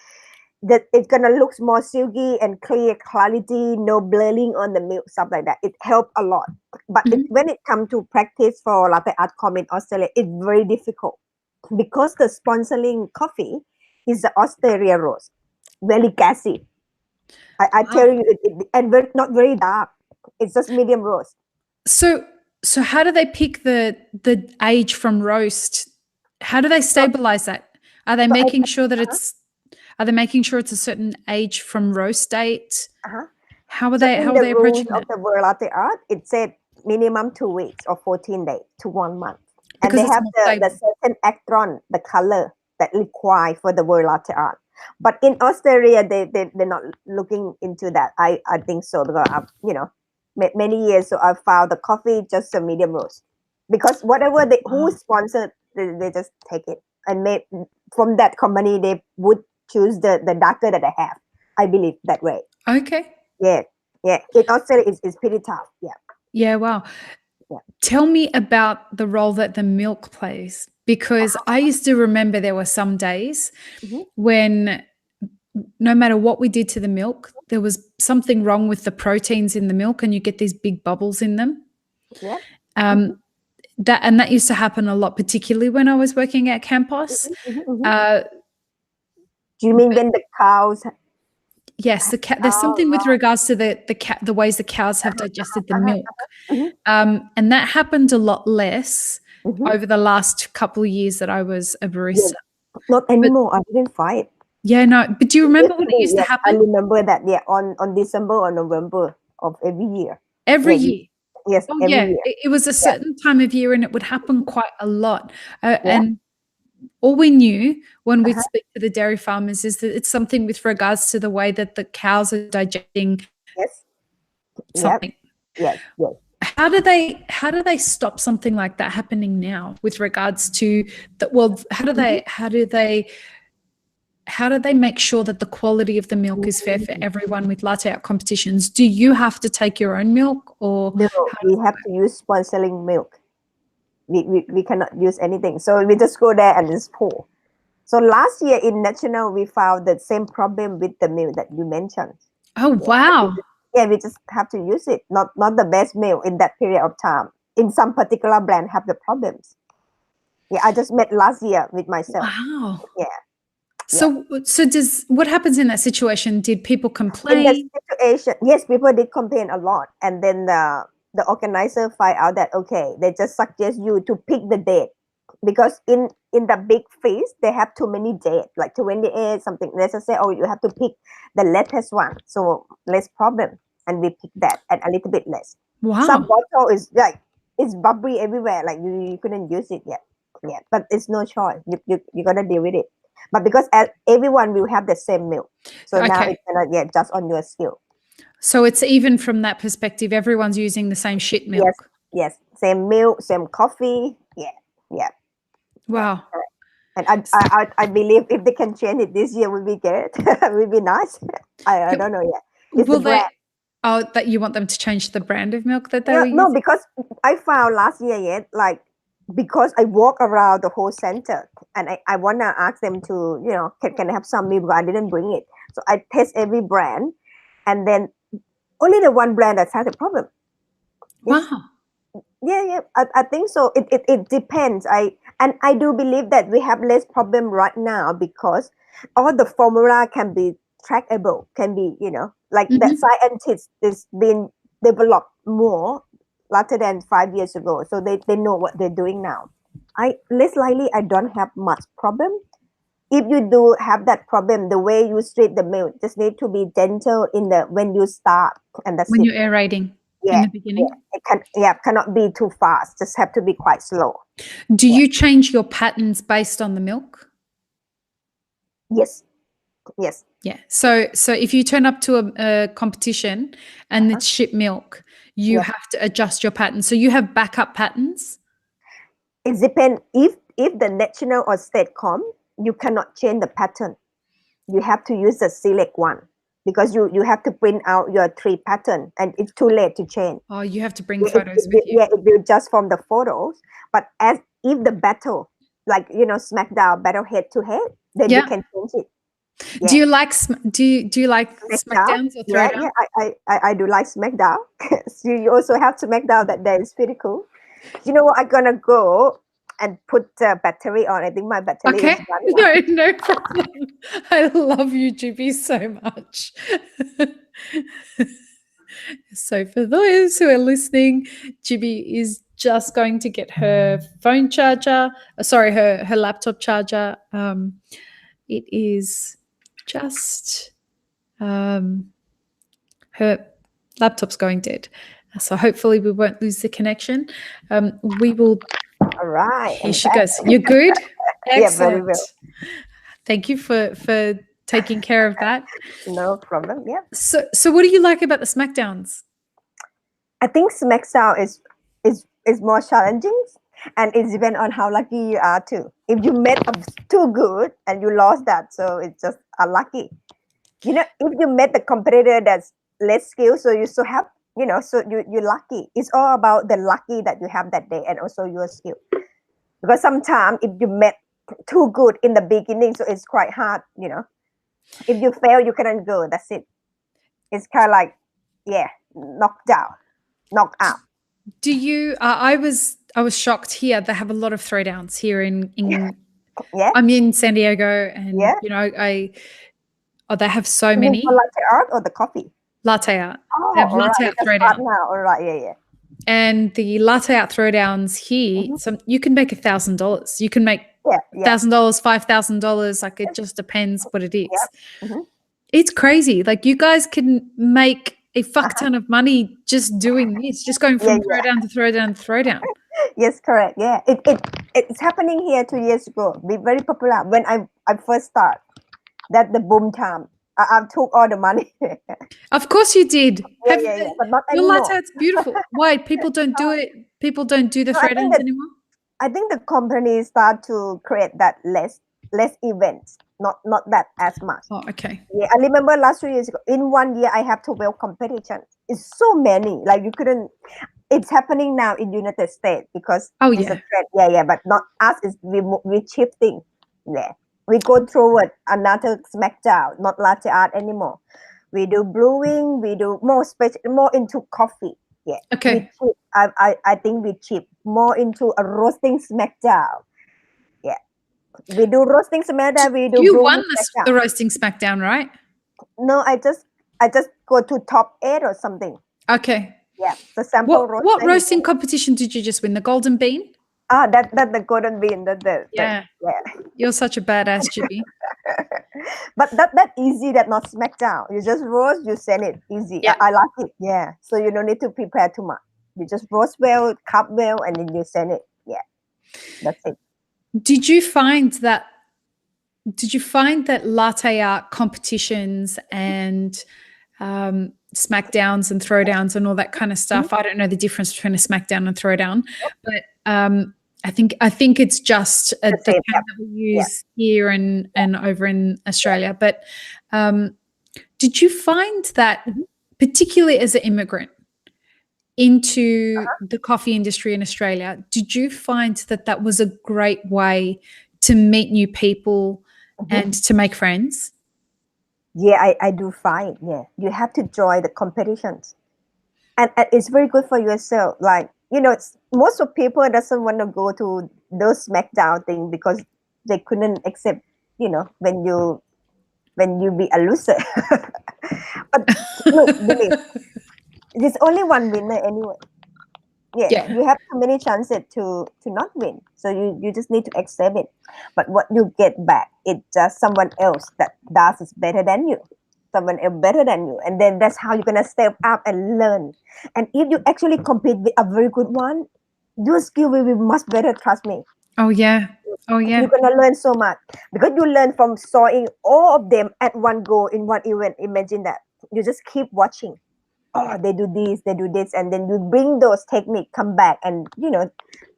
that it's gonna look more silky and clear clarity, no blurring on the milk, stuff like that. It helped a lot. But when it comes to practice for latte art com in Australia, it's very difficult because the sponsoring coffee is the Australia roast, very gassy. I tell you, and not very dark. It's just medium roast. So how do they pick the age from roast? How do they stabilize that? Are they making sure that it's a certain age from roast date? How are they approaching that? Of the World Latte Art, it said minimum 2 weeks or 14 days to 1 month. And Because they have the certain actron, the color that required for the World Latte Art. But in Australia, they're not looking into that. I think so because many years so I found the coffee just a medium roast because whatever who sponsored they just take it and from that company they would choose the darker that they have. I believe that way. Okay. Yeah. In Australia it's pretty tough. Yeah. Wow. Yeah. Tell me about the role that the milk plays, because I used to remember there were some days when no matter what we did to the milk, there was something wrong with the proteins in the milk and you get these big bubbles in them. Yeah. That used to happen a lot, particularly when I was working at campus. Do you mean when the cows? Yes, there's something with regards to the ways the cows have digested the milk. And that happened a lot less over the last couple of years that I was a barista. Yeah. Not anymore. I didn't find it. Yeah, no. But do you remember when it used to happen? I remember that. Yeah, on December or November of every year. Every year. Yes. Oh, every year. It was a certain time of year, and it would happen quite a lot. And all we knew when we speak to the dairy farmers is that it's something with regards to the way that the cows are digesting something. Yes. How do they stop something like that happening now with regards to the, well, how do they make sure that the quality of the milk is fair for everyone with latte art competitions? Do you have to take your own milk, or no? We have to use sponsoring milk. We cannot use anything, so we just go there and just pour. So last year in national, we found the same problem with the milk that you mentioned. Oh wow! We just have to use it. Not the best milk in that period of time. In some particular brand have the problems. Yeah, I just met last year with myself. Wow. Yeah. So what happens in that situation? Did people complain? In that situation, yes, people did complain a lot, and then the organizer find out that they just suggest you to pick the date because in the big feast they have too many dates, like 28 something. Let's just say, you have to pick the latest one, so less problem, and we pick that and a little bit less. Some Wow. bottle is like it's bubbly everywhere. Like you couldn't use it yet. Yeah, but it's no choice. You gotta deal with it. But because everyone will have the same milk, so now Okay. it's gonna just on your skill. So it's even from that perspective, everyone's using the same shit Yes, milk. yes, same milk, same coffee. Yeah, yeah, yeah. Wow. Correct. And I believe if they can change it this year, will be good. Will be nice. I don't know yet. It's the Will they? brand. Oh, that you want them to change the brand of milk that they Yeah, were no, using? because I found last year yet, like because I walk around the whole center and I wanna ask them to, can I have some milk, but I didn't bring it. So I test every brand and then only the one brand that has a problem. It's Wow. yeah, I think so. It depends. I do believe that we have less problem right now because all the formula can be trackable, can be, like that Mhm. scientists is been developed more later than 5 years ago. So they know what they're doing now. I less likely I don't have much problem. If you do have that problem, the way you treat the milk just need to be gentle in the when you start and that's When it. you're aerating in Yeah, the yeah. beginning. Cannot be too fast. Just have to be quite slow. Do Yeah. you change your patterns based on the milk? Yes. Yes. Yeah. So if you turn up to a competition and Uh-huh. it's ship milk, you Yes. have to adjust your pattern. So you have backup patterns. It depends. If the national or state come, you cannot change the pattern. You have to use the select one because you have to print out your three pattern and it's too late to change. Oh, you have to bring photos with you. Yeah, it will just from the photos. But as if the battle, like SmackDown battle head to head, then you Yeah. can change it. Do Yeah. you like do you like SmackDown. smackdowns or Yeah, throwdowns? yeah. I do like SmackDown. You also have SmackDown that day. It's pretty cool. You know what? I'm gonna go and put the battery on. I think my battery is Okay. running out. No, no problem. I love you, Jibby, so much. So for those who are listening, Jibby is just going to get her phone charger. Sorry, her laptop charger. It is just her laptop's going dead. So hopefully we won't lose the connection. We will. All right, Here I'm she back. goes. You're good. Yeah, very Excellent. well. Thank you for taking care of that. No problem. Yeah, So what do you like about the Smackdowns? I think SmackDown is more challenging, and it depends on how lucky you are too. If you made up too good and you lost that, so it's just unlucky. If you met the competitor that's less skilled, so you still have, so you're lucky. It's all about the lucky that you have that day and also your skill. Because sometimes if you met too good in the beginning, so it's quite hard. If you fail, you cannot go. That's it. It's kind of like, yeah, knocked down, knocked out. Do you? I was shocked here. They have a lot of throwdowns here in. Yeah, I'm in San Diego, and yeah. they have so You mean many for latte art or the coffee? latte art. They Oh, have all right. latte It art just start throwdown, now. All right. Yeah, yeah. and the latte art throwdowns here. Mhm. Some you can make $1,000. You can make Yeah, yeah, $1,000, $5,000. Like it just depends what it yeah. is. Hmm. It's crazy. Like you guys can make a fuck Uh-huh. ton of money just doing this, just going Yeah, from throwdown to throwdown to throwdown. yes, correct. Yeah, it's happening here 2 years ago. Be very popular when I first start. That the boom time. I took all the money. Yeah, Of course you did. yeah, Have yeah, but not your anymore. latte art's beautiful. Why people don't do it? People don't do the No, I think throwdowns that anymore. I think the company start to create that less events, not that as much. Oh, okay. Yeah, I remember last 2 years ago. In 1 year, I have 12 competitions. It's so many. Like you couldn't. It's happening now in United States because Oh it's a yeah. trend. Yeah, yeah, but not us. Is we shifting. Yeah, we go toward another SmackDown, not latte art anymore. We do brewing. We do more into coffee. Yeah, we Okay. chip. I think we chip more into a roasting SmackDown. Yeah, we do roasting SmackDown. We do You won brewing the SmackDown. roasting smackdown, right? No, I just go to top 8 or something. Okay. Yeah, the sample What roasting. roasting competition did you just win? The golden bean? That the golden bean. The Yeah. yeah. You're such a badass, Jibby. But that easy, that not smack down. You just roast, you send it easy. Yeah. I like it. Yeah. So you don't need to prepare too much. You just roast well, cup well, and then you send it. Yeah. That's it. Did you find that latte art competitions and smackdowns and throwdowns and all that kind of stuff? I don't know the difference between a smackdown and throwdown, but I think it's just the term that we use here and over in Australia. But did you find that, particularly as an immigrant into the coffee industry in Australia, did you find that was a great way to meet new people and to make friends? Yeah, I do find. Yeah, you have to join the competitions, and it's very good for yourself. Like, most of people doesn't want to go to those smackdown thing because they couldn't accept, when you be a loser. But look, believe, there's only one winner anyway. Yeah, you have so many chances to not win, so you just need to accept it. But what you get back, it's just someone else that does is better than you, someone else better than you, and then that's how you're gonna step up and learn. And if you actually compete with a very good one, your skill will be much better. Trust me. Oh yeah. You're gonna learn so much because you learn from sawing all of them at one go in one event. Imagine that. You just keep watching. Oh, they do this, and then you bring those techniques, come back, and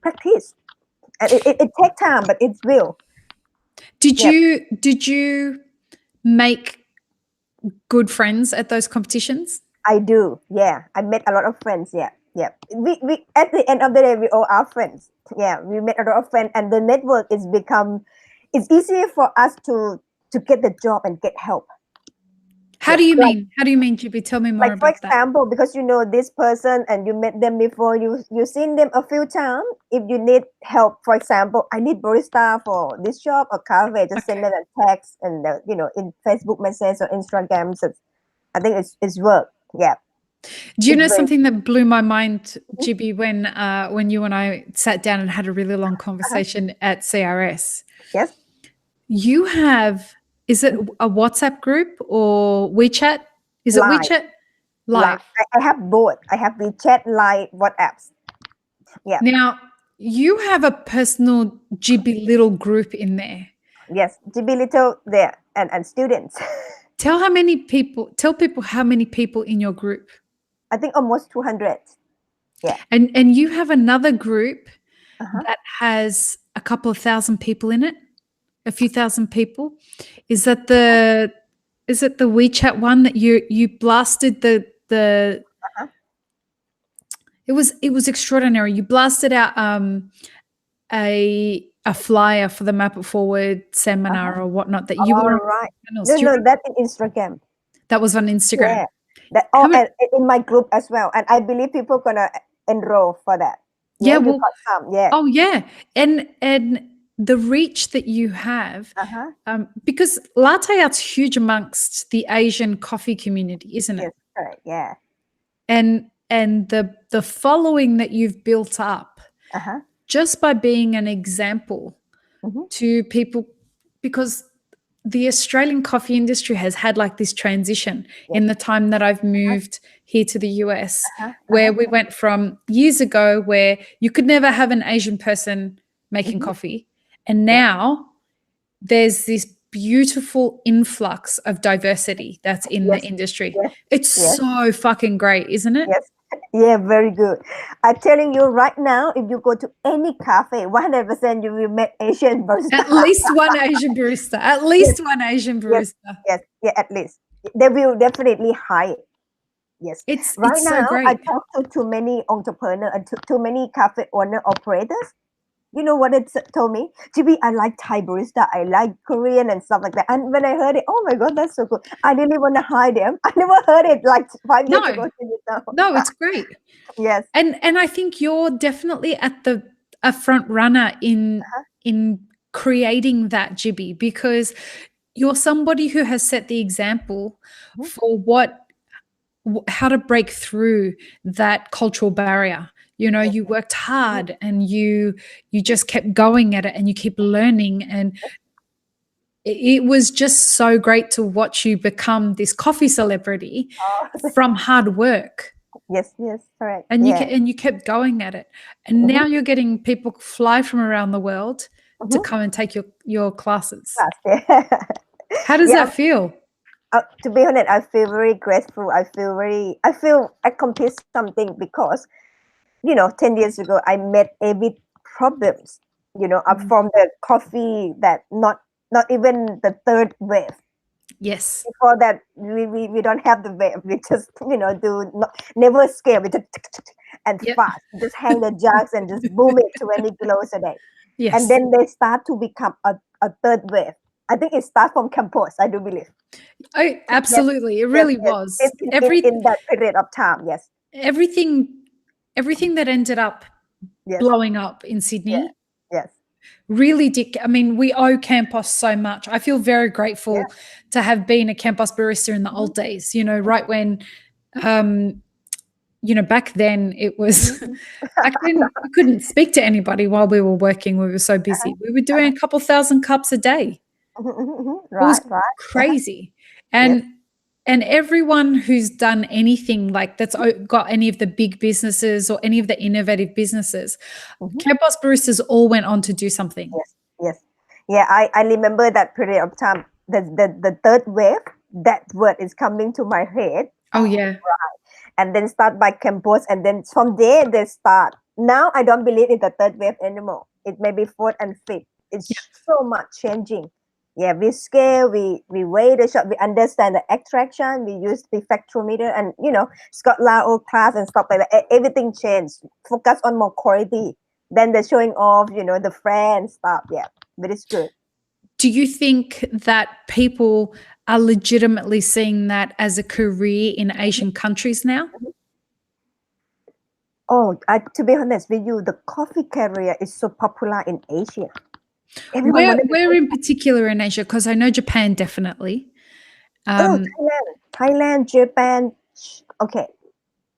practice. And it takes time, but it's real. Did you make good friends at those competitions? I do. Yeah, I met a lot of friends. Yeah. We at the end of the day, we all are friends. Yeah, we met a lot of friends, and the network is become. It's easier for us to get the job and get help. How do you mean? How do you mean, Jibbi? Tell me more about that. For example, because you know this person and you met them before, you seen them a few times. If you need help, for example, I need barista for this shop or cafe, just send them a text and in Facebook message or Instagram. So I think it's work. Yeah. Do you know something that blew my mind, Jibbi, when you and I sat down and had a really long conversation at CRS? Yes. You have. Is it a WhatsApp group or WeChat? Is it WeChat? Live. I have both. I have WeChat, Live, WhatsApps. Yeah. Now, you have a personal Jibbi Little group in there. Yes, Jibbi Little there and students. Tell people how many people in your group. I think almost 200. Yeah. And you have another group that has a couple of thousand people in it. A few thousand people. Is it the WeChat one that you blasted the it was extraordinary. You blasted out a flyer for the Map It Forward seminar or whatnot that you were right. No, that's in Instagram. That was on Instagram. Yeah. And in my group as well. And I believe people are gonna enroll for that. Yeah, yeah. Oh yeah. And the reach that you have, because latte art's huge amongst the Asian coffee community, isn't it? Yes, correct. Yeah. And the following that you've built up just by being an example to people, because the Australian coffee industry has had like this transition in the time that I've moved here to the US, where we went from years ago where you could never have an Asian person making coffee. And now there's this beautiful influx of diversity that's in the industry. It's so fucking great, isn't it? Yes. Yeah, very good. I'm telling you right now, if you go to any cafe, 100% you will meet Asian barista. At least one Asian barista. At least one Asian barista. Yes. Yeah, at least. They will definitely hire. Yes. It's now, so great. I talk to too many entrepreneurs and too many cafe owner operators. You know what it told me? Jibbi, I like Thai barista, I like Korean and stuff like that. And when I heard it, oh my God, that's so cool. I really want to hire them. I never heard it like 5 years ago. No, it's great. Yes. And I think you're definitely at a front runner in creating that, Jibbi, because you're somebody who has set the example for how to break through that cultural barrier. You know, you worked hard and you just kept going at it and you keep learning, and it was just so great to watch you become this coffee celebrity from hard work. Yes, correct. And you kept going at it. And now you're getting people fly from around the world to come and take your classes. How does that feel? To be honest, I feel very grateful. I feel accomplished something because, 10 years ago, I met every problems, up from the coffee that not even the third wave. Yes. Before that, we don't have the wave. We just, never scale. We just and fast. Just hang the jugs and just boom it 20 kilos a day. Yes. And then they start to become a third wave. I think it starts from campus, I do believe. Oh, absolutely. It really was. In that period of time, yes. Everything that ended up blowing up in Sydney. Yes. Really did. I mean, we owe Campos so much. I feel very grateful to have been a Campos barista in the old days, right when, back then it was, I couldn't speak to anybody while we were working. We were so busy. We were doing a couple thousand cups a day. It was crazy. And everyone who's done anything like that's got any of the big businesses or any of the innovative businesses, Campos baristas all went on to do something. Yes. Yeah, I remember that period of time. The third wave, that word is coming to my head. Oh, yeah. Right. And then start by Campos, and then from there they start. Now I don't believe in the third wave anymore. It may be fourth and fifth. It's so much changing. Yeah, we scale, we weigh the shot, we understand the extraction, we use the spectrometer and, Scott Lao class and stuff like that. Everything changed. Focus on more quality. Then the showing off, the friends stuff. Yeah, but it's good. Do you think that people are legitimately seeing that as a career in Asian countries now? Oh, to be honest with you, the coffee career is so popular in Asia. Where in particular in Asia? Because I know Japan definitely. Thailand, Japan. Okay,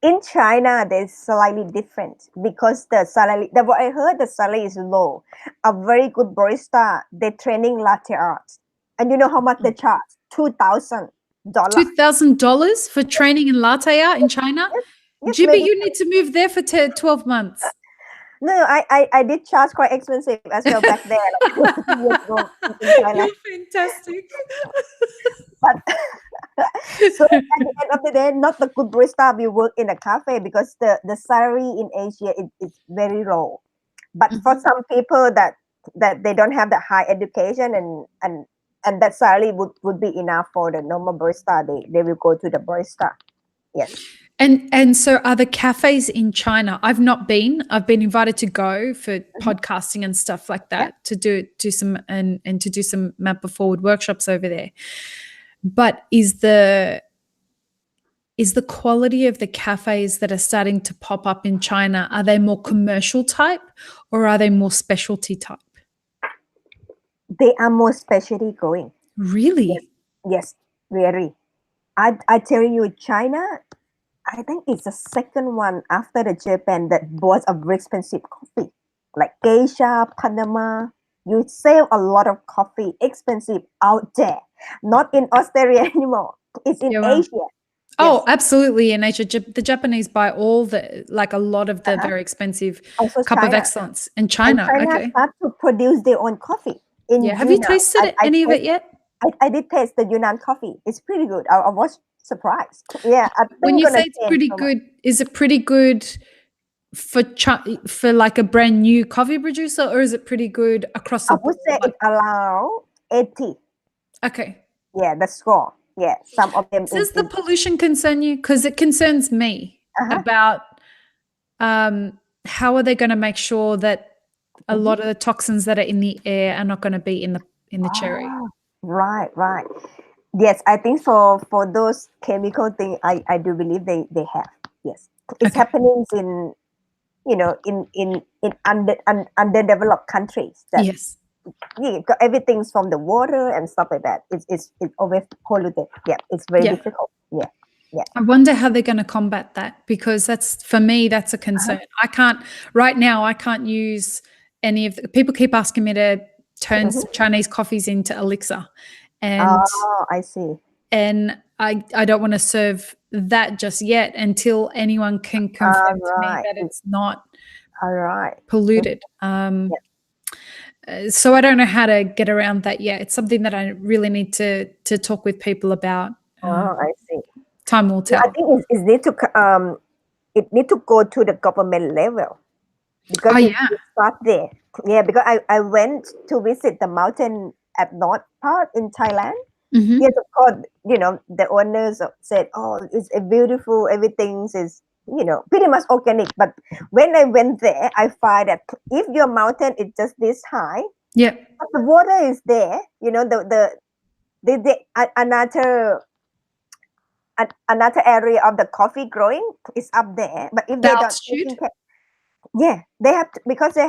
in China there's slightly different because the salary. What I heard, the salary is low. A very good barista, they're training latte art, and you know how much they charge? $2,000. $2,000 for training in latte art in China? Yes, Jibbi, you need to move there for 12 months. No, I did charge quite expensive as well back there. You're fantastic. But so at the end of the day, not the good barista will work in a cafe because the salary in Asia is very low. But for some people that they don't have the high education and that salary would be enough for the normal barista, they will go to the barista. Yes. And so are the cafes in China? I've not been. I've been invited to go for podcasting and stuff like that to do some and to do some Mappa Forward workshops over there. But is the quality of the cafes that are starting to pop up in China, are they more commercial type or are they more specialty type? They are more specialty going. Really? Yes, very. I tell you, China, I think it's the second one after the Japan that bought a very expensive coffee. Like Geisha, Panama, you sell a lot of coffee, expensive out there. Not in Australia anymore. It's in Asia. Oh, absolutely. In Asia, the Japanese buy a lot of the very expensive cup of excellence. In China, and China start to produce their own coffee. Have you tasted any of it yet? I did taste the Yunnan coffee. It's pretty good. I was surprised. Yeah. When you say it's pretty good, is it pretty good for like a brand new coffee producer, or is it pretty good across the board? I would say it's around 80. Okay. Yeah, the score. Yeah, some of them. Does the pollution concern you? Because it concerns me about how are they going to make sure that a lot of the toxins that are in the air are not going to be in the cherry. Right. Yes, I think for those chemical things, I do believe they have. Yes, it's happening in in underdeveloped countries. Yes. Everything's from the water and stuff like that. It's always polluted. Yeah, it's very difficult. Yeah. I wonder how they're going to combat that, because for me that's a concern. I can't use any of people keep asking me to turns Chinese coffees into elixir. And I see. And I don't want to serve that just yet until anyone can confirm to me that it's not polluted. So I don't know how to get around that yet. It's something that I really need to talk with people about. I see. Time will tell. I think it need to go to the government level because it start there. Yeah, because I went to visit the mountain at north part in Thailand. Yes, of course, the owners said, oh, it's beautiful, everything is, pretty much organic. But when I went there, I find that if your mountain is just this high, but the water is there, another area of the coffee growing is up there. But if they don't they have to, because they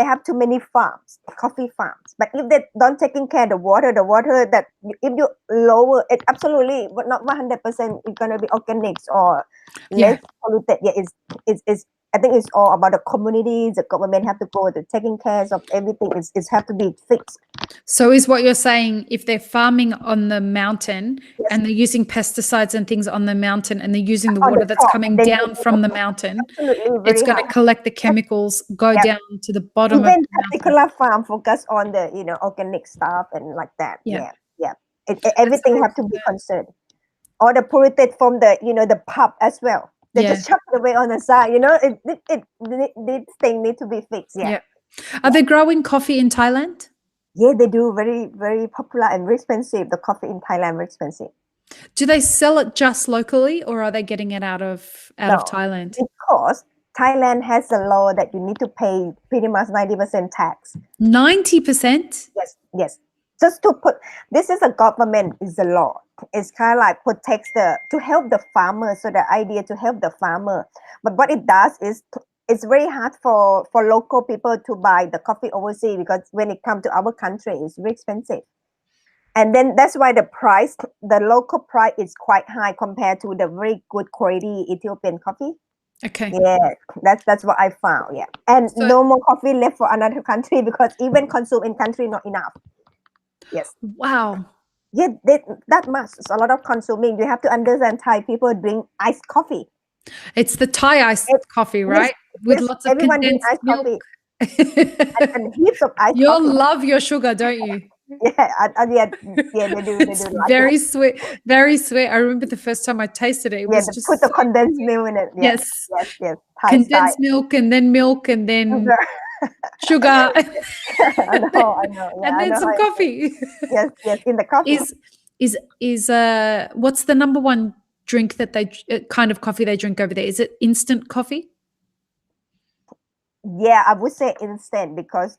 have too many farms, coffee farms. But if they don't taking care of the water that if you lower it, absolutely, but not 100%, it's gonna be organics or less polluted. It's I think it's all about the communities. The government have to go to taking care of everything. It's have to be fixed. So is what you're saying, if they're farming on the mountain and they're using pesticides and things on the mountain and they're using the water that's coming down from the mountain, it's going to collect the chemicals, go down to the bottom of the mountain. Particular farm focus on the organic stuff and like that. Everything have to be concerned. Or the polluted from the the pub as well. They just chuck it away on the side. This thing need to be fixed. Are they growing coffee in Thailand? Yeah, they do. Very, very popular and very expensive. The coffee in Thailand very expensive. Do they sell it just locally, or are they getting it out of Thailand? Because Thailand has a law that you need to pay pretty much 90% tax. 90%? Yes. Just to put, this is a government, is a law. It's kind of like protects to help the farmer. So the idea to help the farmer. But what it does is it's very hard for local people to buy the coffee overseas, because when it comes to our country, it's very expensive. And then that's why the local price is quite high compared to the very good quality Ethiopian coffee. Okay. Yeah, that's what I found. Yeah, and no more coffee left for another country, because even consume in country not enough. Yes. Wow. Yeah, that much. It's a lot of consuming. You have to understand, Thai people drink iced coffee. It's the Thai iced coffee, right? With lots of condensed milk. and heaps of iced You'll coffee. love your sugar, don't you? They do. It's very sweet, very sweet. I remember the first time I tasted it. It was just put the condensed milk in it. Yes. Thai condensed milk and then sugar. I know. And then some coffee. Yes, in the coffee. Is what's the number one drink that kind of coffee they drink over there? Is it instant coffee? Yeah, I would say instant, because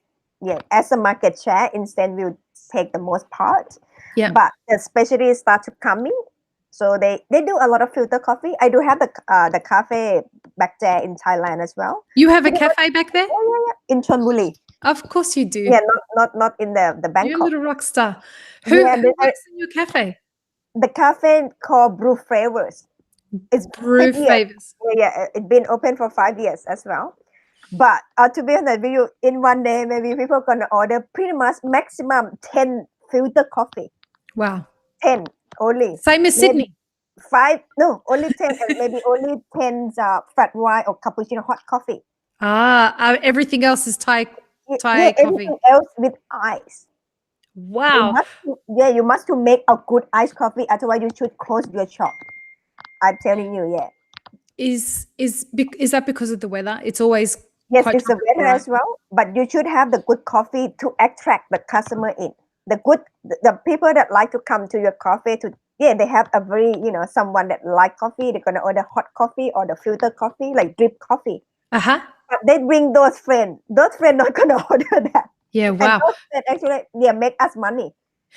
as a market share, instant will take the most part. Yeah. But the specialties start to come in. So they do a lot of filter coffee. I do have the cafe back there in Thailand as well. You have a cafe back there? In Chonburi. Of course you do. Yeah, not in the Bangkok. You're a little rock star. Who works in your cafe? The cafe called Brew Flavors. It's Brew Flavors. Yeah, it's been open for 5 years as well. But to be honest with you, in one day, maybe people are going to order pretty much maximum 10 filter coffee. Wow. 10 only. Same as Sydney. 5, no, only 10, and maybe only 10 flat white or cappuccino hot coffee. Everything else is Thai coffee. Everything else with ice. Wow. You must to make a good iced coffee, otherwise you should close your shop. I'm telling you, Is that because of the weather? It's always it's the weather as well. But you should have the good coffee to attract the customer in. The people that like to come to your cafe they have a very someone that like coffee. They're gonna order hot coffee or the filter coffee, like drip coffee. But they bring those friends. Those friends not gonna order that. Yeah, wow. And those friends actually make us money.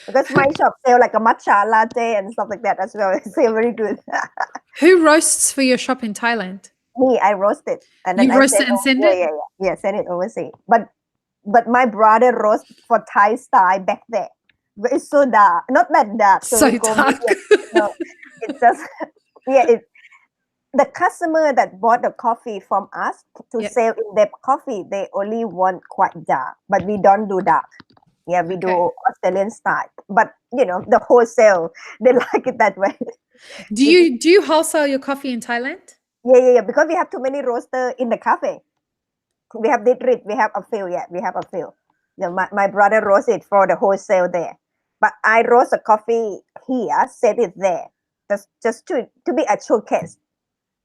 Because my shop sell like a matcha latte and stuff like that as well. It's very good. Who roasts for your shop in Thailand? Me, I roast it. And then you roast it and send it? Yeah, send it overseas. But my brother roast for Thai style back there. But it's so dark. Not that dark. So dark. No, it's just, the customer that bought the coffee from us to sell in their coffee, they only want quite dark. But we don't do dark. Yeah, we do Okay. Australian style, but the wholesale, they like it that way. Do you wholesale your coffee in Thailand? Yeah, because we have too many roaster in the cafe. We have Didrit, we have a few, yeah, we have a few. My brother roast it for the wholesale there, but I roast the coffee here, set it there, just to be a showcase.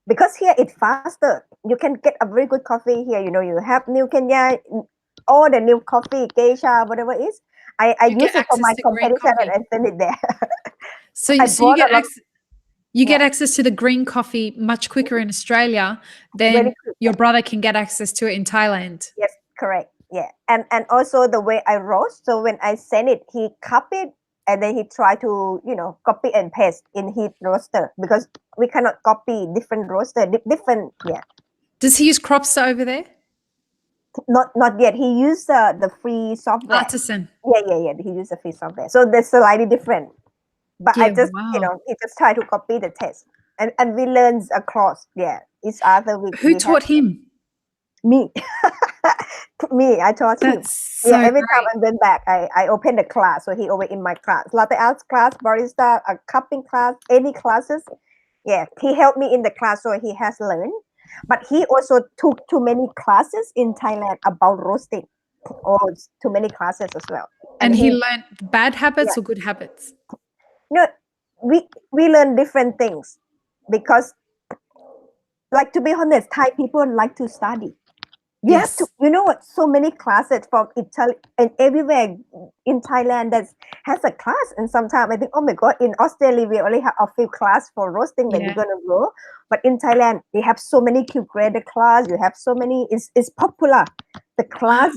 Because here it's faster. You can get a very good coffee here. You have New Kenya, all the new coffee, geisha, whatever it is. I You get use it for access my to green competition and coffee. I send it there. So I so you bought get a lot. access you Yeah, get access to the green coffee much quicker in Australia very than quick. your brother can get access to it in Thailand. Yes, correct. Yeah, and also the way I roast. So when I send it, he copy it and then he try to copy and paste in his roaster because we cannot copy different roaster, different. Yeah, Does he use Cropster over there? not yet. He used the free software. Artisan. Yeah. He used the free software. So they're slightly different. But I Yeah, just, wow. he just try to copy the test, and we learn across. Yeah, each other. Who We have taught him? me. Me, I taught him. That's Yeah, so every time great. I went back, I opened the class. So he always in my class, latte art class, barista, a cupping class, any classes. Yeah, he helped me in the class, so he has learned. But he also took too many classes in Thailand about roasting, or too many classes as well. And And he he, learned bad yeah, habits or good habits? no, we learn different things because, like, to be honest, Thai people like to study. You have to, Yes. what? So many classes from Italy and everywhere in Thailand that has a class. And sometimes I think, oh my God, in Australia we only have a few class for roasting that we're Yeah. gonna go. But in Thailand, they have so many Q graded class. You have so many. It's popular. The Wow. class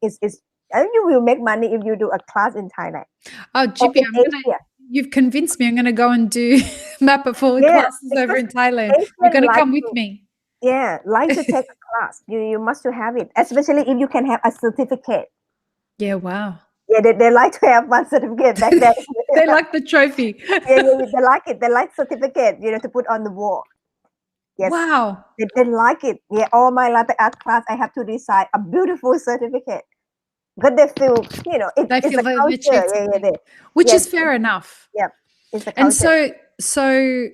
is. And you will make money if you do a class in Thailand Oh, or Jibbi, in Asia. you've convinced me. I'm gonna go and do map it forward Yeah, classes over because in Thailand. You're Asian gonna like come with to. me. Yeah, like to take a class. You must to have it, especially if you can have a certificate. Yeah, wow. Yeah, they like to have one certificate back then. They like the trophy. Yeah, they like it. They like certificate, to put on the wall. Yes, Wow. they like it. Yeah, all my latte art class, I have to design a beautiful certificate. But they feel, They it's feel a they've culture. achieved something, They, which yes, is fair enough. yeah, it's a And culture. so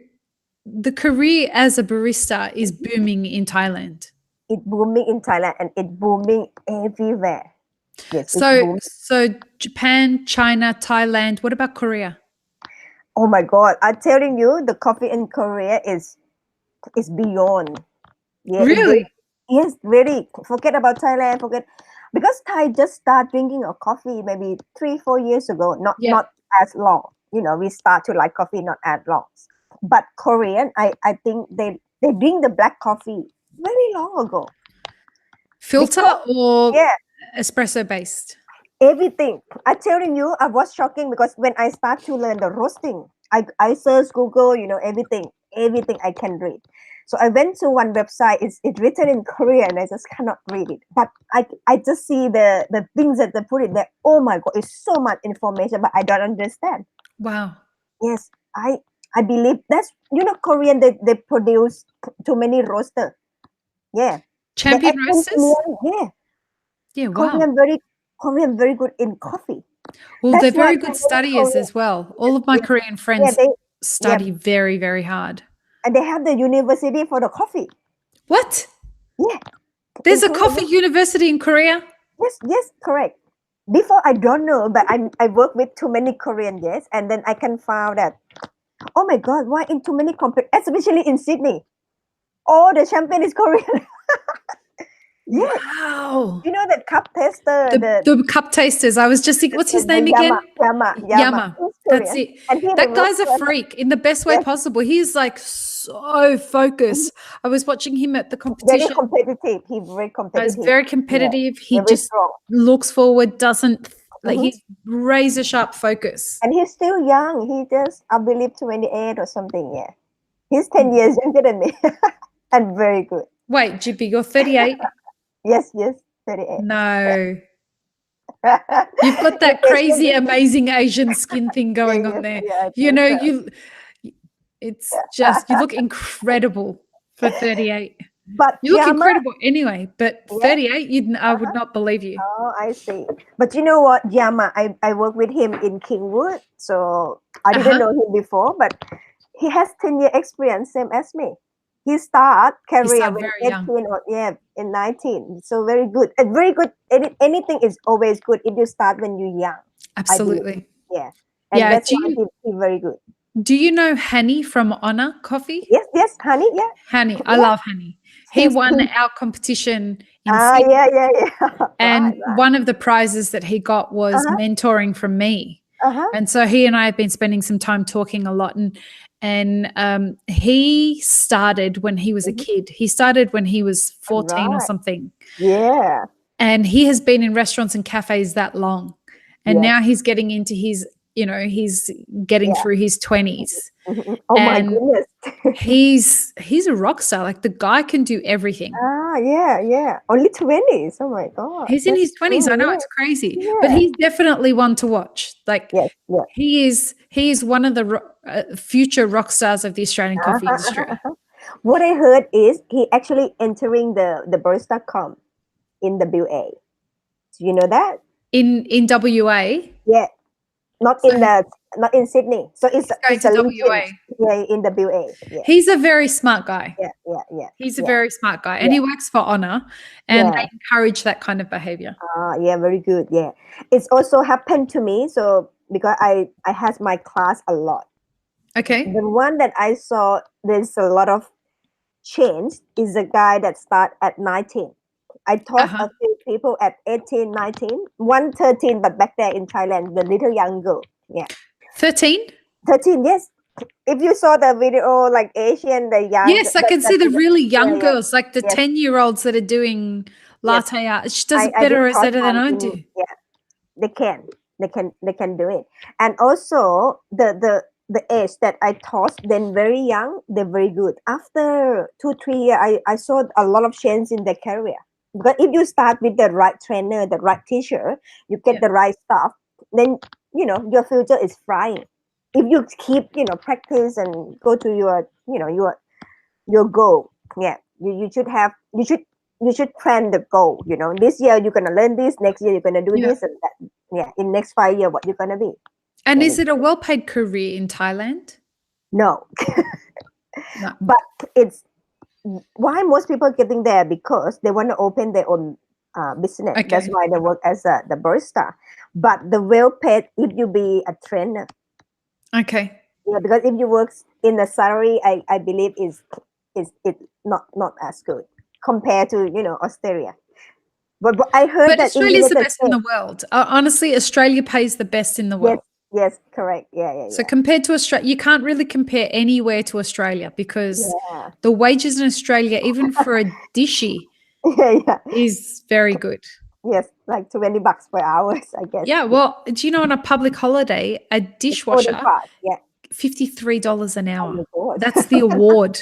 the career as a barista is booming in Thailand. It's booming in Thailand and it's booming everywhere. Yes, it's So booming. so Japan, China, Thailand. What about Korea? Oh my God, I'm telling you, the coffee in Korea is beyond. Yeah, it very, Really? yes, very. Forget about Thailand. Forget because Thai just start drinking a coffee maybe 3-4 years ago. Not Yeah. not as long. We start to like coffee not as long. But Korean, I think they drink the black coffee very long ago Filter because or yeah, espresso based? everything. I'm telling you, I was shocking because when I start to learn the roasting, I search Google, everything I can read. So I went to one website. It's written in Korean. I just cannot read it, but I just see the things that they put in there. Oh my God, it's so much information, but I don't understand. Wow. Yes, I believe that's Korean. They produce too many roaster. Yeah, the Champion roasters? engineering. Yeah, Yeah, wow. Korean very good in coffee. Well, they're That's why very so good many studiers Korean. as well. All of my Yeah, Korean yeah, friends yeah, study very, very hard. and they have the university for the coffee. What? Yeah, There's in a Korea. coffee university in Korea? Yes, correct. Before I don't know, but I work with too many Korean, yes, and then I can find that. Oh my God, why in too many especially in Sydney, all the champion is Korean. Yes, Wow. you know that cup tester, The cup tasters. I was just thinking, what's his the name Yama, again? Yama, Yama. he's That's Korean, it. and he the That guy's a roaster. freak in the best way Yes, possible. He's like so focused. I was watching him at the very competition. competitive. He's very He's competitive. very Yeah, competitive. He very just strong. looks forward, doesn't like Mhm. he's razor sharp focus. And he's still young. He just, I believe, 28 or something. Yeah. He's 10 years younger than me and very good. Wait, Jibbi, you're 38? Yes, 38. No. You've got He's that Asian. crazy, amazing Asian skin thing going on Yes, there. yeah, I You think know, so. it's just, you look incredible for 38. But You look Yama, incredible anyway, but yeah. 38, I would not believe you. Oh, I see. But you know what, Yama, I worked with him in Kingwood, so I didn't know him before, but he has 10-year experience, same as me. He start You career sound when very 18 young. or in 19. So very good. And very good. Anything is always good if you start when you're young. I believe. Absolutely. Yeah. And Yeah. that's why he's very good. Do you know Hani from Honor Coffee? Yes, honey, yeah. Hani, I Yeah. love Hani. He won He, our competition in Sydney, yeah. and Right. one of the prizes that he got was Uh-huh. mentoring from me. Uh-huh. And so he and I have been spending some time talking a lot. And he started when he was a kid. He started when he was 14 or Right. something. Yeah. And he has been in restaurants and cafes that long. And Yes. now he's getting into his, he's getting Yeah. through his 20s. Oh my And goodness. he's a rock star. Like, the guy can do everything. Yeah. Only 20s. Oh my God. He's in That's his 20s. I true. know, Yeah. it's crazy. But Yeah. he's definitely one to watch. Like, Yes. Yeah. he is one of the future rock stars of the Australian coffee Uh-huh, industry. What I heard is he actually entering the barista.com in WA. Do you know that? In WA. Yeah. Not So in the not in Sydney. So he's going it's to a legend. WA. Yeah, in WA. Yeah. He's a very smart guy. Yeah. He's a Yeah. very smart guy, and Yeah. he works for Honor, and Yeah. they encourage that kind of behavior. Yeah, very good. Yeah. It's also happened to me. So because I had my class a lot. Okay. The one that I saw there's a lot of change is a guy that start at 19. I taught a few people at 18, 19, one 13, but back there in Thailand, the little young girl. Yeah. 13? 13, yes. If you saw the video, like Asian, the young. Yes, I can see the really young yeah. girls, like the Yes. 10-year-olds that are doing latte art. She does it I did better taught than I one do. yeah, they can do it. And also the age that I taught them very young, they're very good. After 2-3 years, I saw a lot of change in their career. Because if you start with the right trainer, the right teacher, you get the right stuff, then your future is flying. If you keep practice and go to your goal, yeah, you should plan the goal. This year you're gonna learn this, next year you're gonna do this and that. Yeah, in next 5 years, what you're gonna be. And is it a well-paid career in Thailand? No. No. But it's why most people getting there because they want to open their own business. Okay. That's why they work as the barista. But the well paid if you be a trainer. Okay. Yeah, because if you work in the salary, I believe is not as good compared to Australia. But I heard that Australia's the best in the world. Honestly, Australia pays the best in the world. Yes, correct. Yeah. So compared to Australia, you can't really compare anywhere to Australia because the wages in Australia, even for a dishy, is very good. Yes, like $20 per hour, I guess. Yeah, well, do you know on a public holiday, a dishwasher, $53 an hour. Oh That's the award.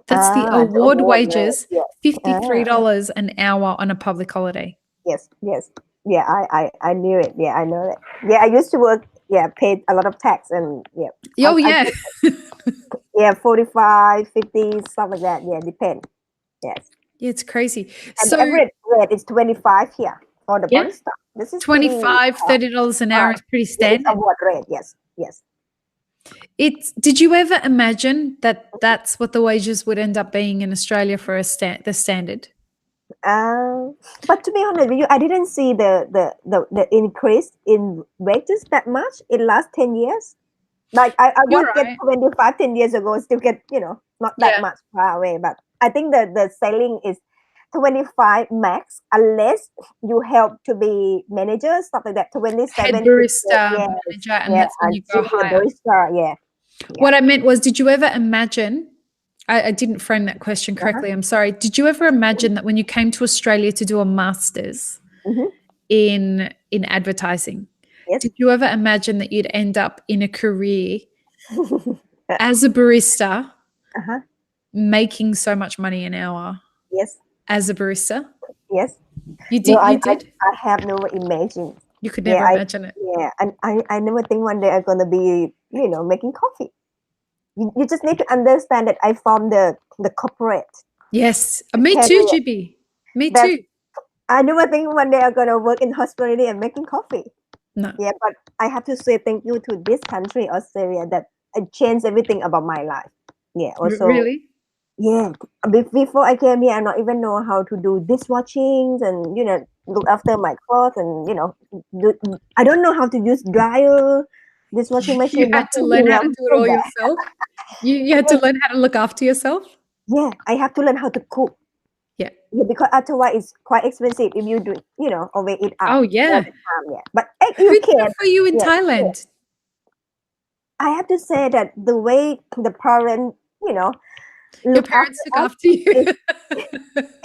That's the award wages, yeah. $53 an hour on a public holiday. Yes. Yeah, I knew it. Yeah, I know it. Yeah, I used to work, paid a lot of tax and Oh, yeah. Yeah, 45, 50, stuff like that. Yeah, depend. Yes. Yeah, it's crazy. And So the average rate is 25 here for the barista. This is $25, $30 an hour is pretty standard. Award rate, yes. Did you ever imagine that that's what the wages would end up being in Australia for the standard? But to be honest with you, I didn't see the increase in wages that much in last 10 years. Like I would get 25, 10 years ago, still get, not that much far away. But I think the selling is 25 max, unless you help to be manager, stuff like that. 27. Head barista, manager, and that's when you go higher. Barista, What I meant was, did you ever imagine, I didn't frame that question correctly, I'm sorry. Did you ever imagine that when you came to Australia to do a master's in advertising, did you ever imagine that you'd end up in a career as a barista, making so much money an hour? Yes. As a barista? Yes. You did? No, you did? I have never imagined. You could never imagine it. Yeah, and I never think one day I'm going to be, making coffee. You just need to understand that I from the corporate. Yes. Me Can too, you? Jibby. Me That's, too. I never think one day I'm gonna work in hospitality and making coffee. No. Yeah, but I have to say thank you to this country, Australia, that it changed everything about my life. Yeah. Also, Really? yeah. Before I came here, I not even know how to do dishwashing and look after my clothes and do, I don't know how to use dryer, dishwashing You machine, had to nothing. learn how to I'm do it so all bad. yourself. You had to Yeah, learn how to look after yourself. yeah, I have to learn how to cook. Yeah. Yeah, because otherwise it's quite expensive if you do, always eat out Oh all yeah. the time. Yeah, but Who you did can. it for you in Yeah, yeah. Thailand? I have to say that the way the parents, Your look parents after look us after you. is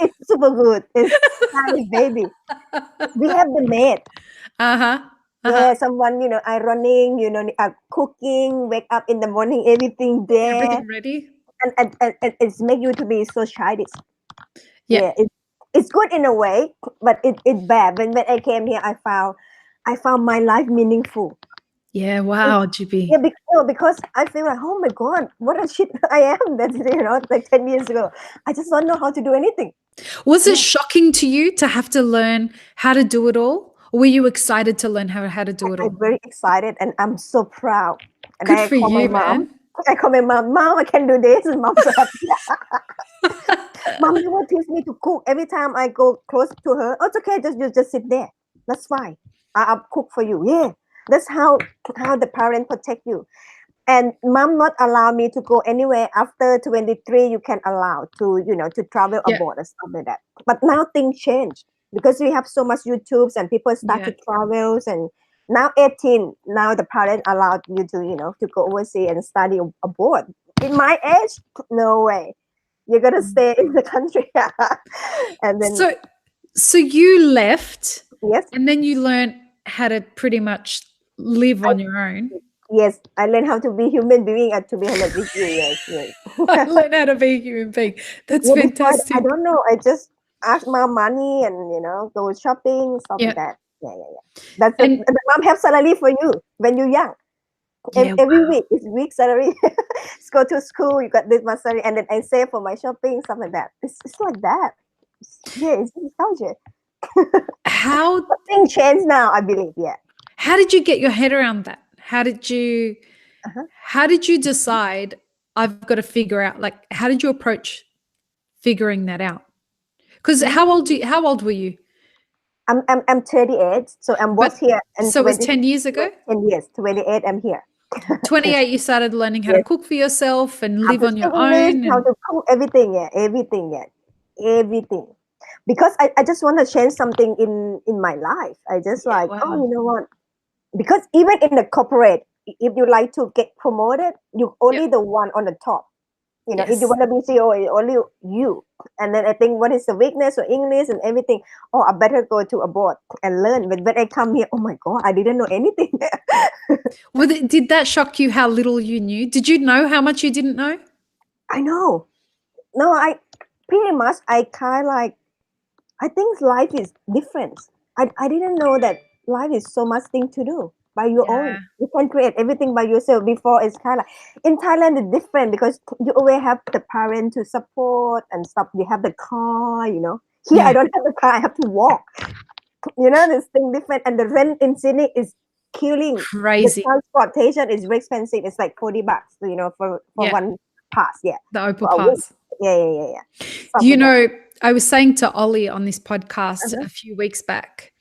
it's super good. It's nice, baby. We have the maid. Uh-huh. Uh-huh. Yeah, someone, ironing, cooking, wake up in the morning, everything there. Everything ready? And it's make you to be so childish. Yeah. Yeah, it's good in a way, but it's bad. When I came here, I found my life meaningful. Yeah. It- Wow, Jibby. Yeah, because I feel like, oh my God, what a shit I am. That like 10 years ago, I just don't know how to do anything. Was it Yeah, shocking to you to have to learn how to do it all? Or were you excited to learn how to do it I'm all? very excited and I'm so proud. And Good I for call my you, mom. man. I call my mom, Mom, I can do this. And mom's so happy. Mom, you will teach me to cook. Every time I go close to her, oh, it's okay, you just sit there. That's fine. I'll cook for you. Yeah. That's how the parent protect you. And mom not allow me to go anywhere after 23. You can allow to travel Yeah. abroad and stuff like that. But now things change because we have so much YouTubes and people start Yeah. to travel and now 18. Now the parent allowed you to go overseas and study abroad. In my age, no way. You're gonna stay in the country. And then So you left yes, and then you learned how to pretty much live I on your own. yes, I learned how to be human being at, to be honest with you. Yes, I yes. learned how to be a human being. That's Yeah, before I fantastic. don't know. I just ask mom money and go shopping, stuff like Yeah. that. Yeah, yeah, yeah. That's And the mom have salary for you when you're young. yeah, Every wow. week is week salary. Just go to school, you got this much salary, and then I save for my shopping, stuff like that. It's like that. Yeah, it's nostalgia. How But things change now, I believe. Yeah. how did you get your head around that? Uh-huh. How did you decide I've got to figure out, like, how did you approach figuring that out? Because Mm. how old were you? I'm 38, so I was But here in so it was 10 years ago? 10 years. 28, I'm here. 28 you started learning how to Yes. cook for yourself and How live to on speak your English, own how and to cook, everything, yeah, everything, yeah, everything. Because I just want to change something in my life. I just yeah, like, oh, wow. you know what? Because even in the corporate, if you like to get promoted, you Yep. only the one on the top. If you Yes. want to be CEO, it's only you. And then I think what is the weakness or English and everything? Oh, I better go to abroad and learn. But when I come here, oh my God, I didn't know anything. Did that shock you how little you knew? Did you know how much you didn't know? I know. No, I pretty much I kind of like I think life is different. I didn't know that life is so much thing to do by your own. Yeah. You can create everything by yourself. Before it's kind of like in Thailand it's different because you always have the parent to support and stuff. You have the car. Here I Yeah. don't have the car. I have to walk. This thing different, and the rent in Sydney is killing. The Crazy. transportation is very expensive. It's like $40. For Yeah. one pass. Yeah, The Opal for a week. Pass. Yeah, yeah, yeah, yeah. Stuff You like that. know, I was saying to Ollie on this podcast Uh-huh, a few weeks back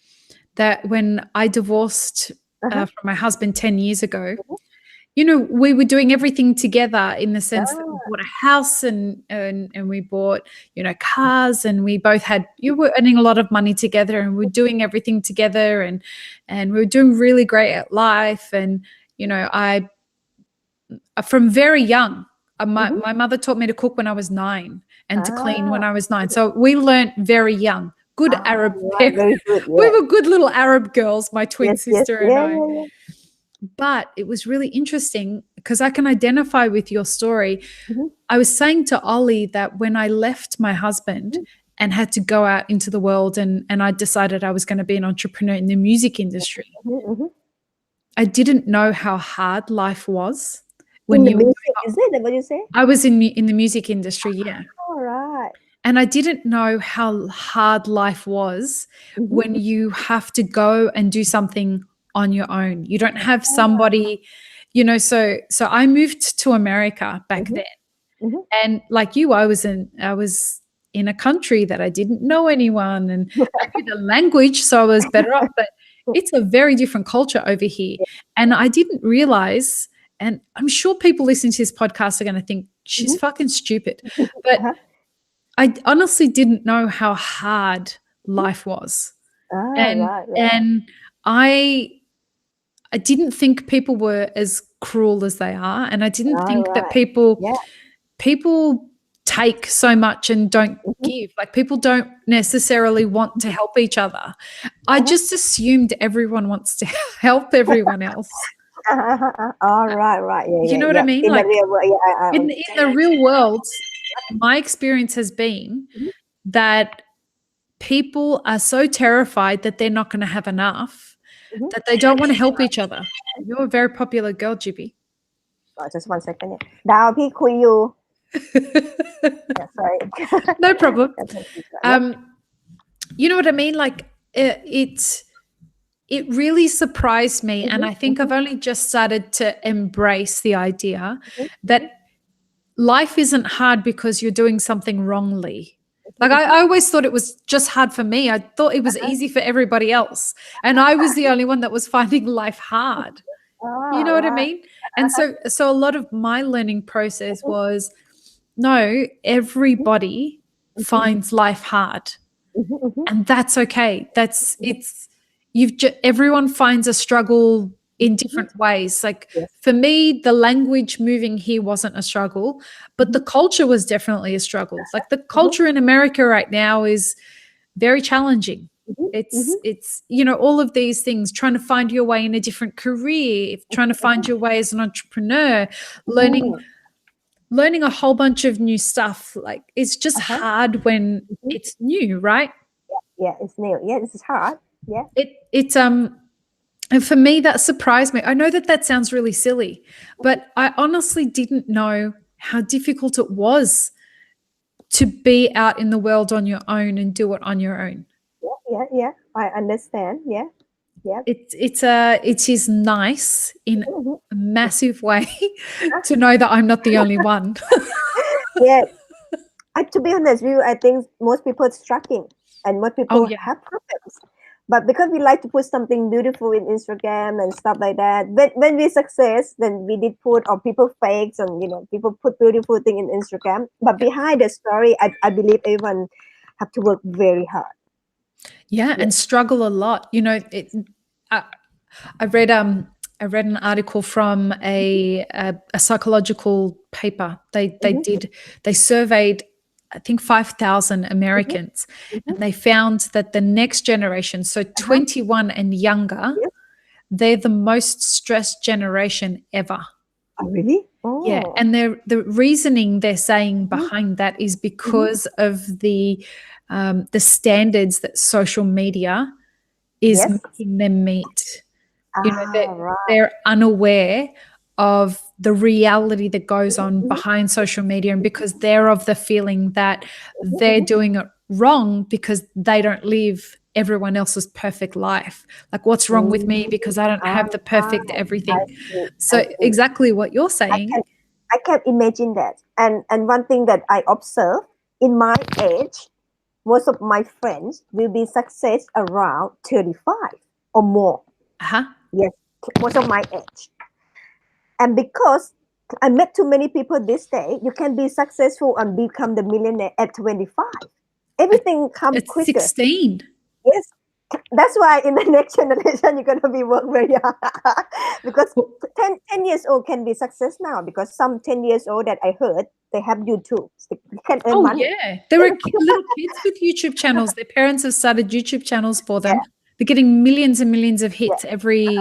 that when I divorced uh-huh. from my husband 10 years ago, we were doing everything together in the sense that we Ah, bought a house and we bought, cars, and we both had, were earning a lot of money together, and we're doing everything together, and we were doing really great at life. And, I, from very young, mhm. my mother taught me to cook when I was 9 and to clean when Ah, I was 9. So we learned very young. Good Arab right. parents. Very good. We Yeah. were good little Arab girls, my twin Yes, yes. sister and Yeah, I. yeah, yeah. But it was really interesting because I can identify with your story. Mhm, I was saying to Ollie that when I left my husband mhm, and had to go out into the world, and I decided I was going to be an entrepreneur in the music industry, mhm, mhm. I didn't know how hard life was when In the you were music, is it that what you say? I was in the music industry, yeah. All right. And I didn't know how hard life was when you have to go and do something on your own. You don't have somebody, so I moved to America back then. And like you, I was in a country that I didn't know anyone, and I knew the language, so I was better off. But it's a very different culture over here. And I didn't realize, and I'm sure people listening to this podcast are going to think she's fucking stupid. But I honestly didn't know how hard life was. And I didn't think people were as cruel as they are. And I didn't think that people take so much and don't give. Like, people don't necessarily want to help each other. I just assumed everyone wants to help everyone else. Right. Yeah, you know what I mean? In like, the real world, in the real world, my experience has been that people are so terrified that they're not going to have enough that they don't want to help each other. You're a very popular girl, Jibbi. Just 1 second. ดาวพี่คุยอยู่ sorry. No problem. You know what I mean? Like, it really surprised me. And I think I've only just started to embrace the idea that life isn't hard because you're doing something wrongly. Like, I always thought it was just hard for me. I thought it was easy for everybody else. And I was the only one that was finding life hard. You know what I mean? And so a lot of my learning process was, no, everybody finds life hard. And that's okay. Everyone finds a struggle in different ways. Like, for me, the language moving here wasn't a struggle, but the culture was definitely a struggle. Like, the culture in America right now is very challenging. It's all of these things, trying to find your way in a different career, trying to find your way as an entrepreneur, learning a whole bunch of new stuff. Like, it's just hard when it's new, right? Yeah, it's new. Yeah, this is hard. Yeah. And for me, that surprised me. I know that sounds really silly, but I honestly didn't know how difficult it was to be out in the world on your own and do it on your own. Yeah. I understand. Yeah. It is nice in a massive way to know that I'm not the only one. Yeah. To be honest with you, I think most people are struggling and most people have problems. But because we like to put something beautiful in Instagram and stuff like that, when we success, then we did put, or people fakes and people put beautiful thing in Instagram. But behind the story, I believe everyone have to work very hard. Yeah, and struggle a lot. I read an article from a psychological paper. They surveyed, I think, 5,000 Americans, and they found that the next generation, so 21 and younger, they're the most stressed generation ever. Oh, really? Oh. Yeah, and the reasoning they're saying behind that is because of the standards that social media is making them meet. They're unaware of the reality that goes on behind social media, and because they're of the feeling that they're doing it wrong because they don't live everyone else's perfect life. Like, what's wrong with me because I don't have the perfect everything? So exactly what you're saying. I can imagine that. And one thing that I observe in my age, most of my friends will be success around 35 or more. Yes, most of my age. And because I met too many people this day, you can be successful and become the millionaire at 25. Everything comes quicker. 16. Yes. That's why in the next generation, you're going to be work very hard. Because 10 years old can be success now, because some 10 years old that I heard, they have YouTube. They can earn money. Yeah. There are little kids with YouTube channels. Their parents have started YouTube channels for them. They're getting millions and millions of hits every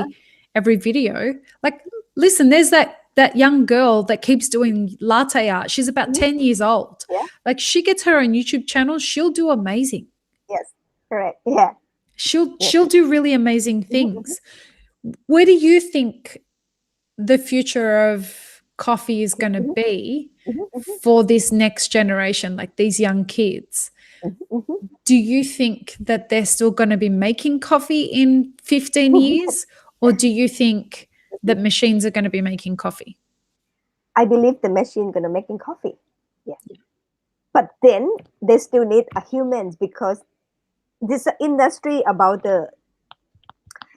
video. Like, listen, there's that young girl that keeps doing latte art. She's about 10 years old. Like, she gets her own YouTube channel. She'll do amazing. Yes, correct. Yeah. She'll do really amazing things. Where do you think the future of coffee is going to Mhm. be Mhm. for this next generation, like these young kids, Mhm. do you think that they're still going to be making coffee in 15 years? Or do you think that machines are going to be making coffee? I believe the machine gonna making coffee. Yeah. But then they still need a humans because this industry about the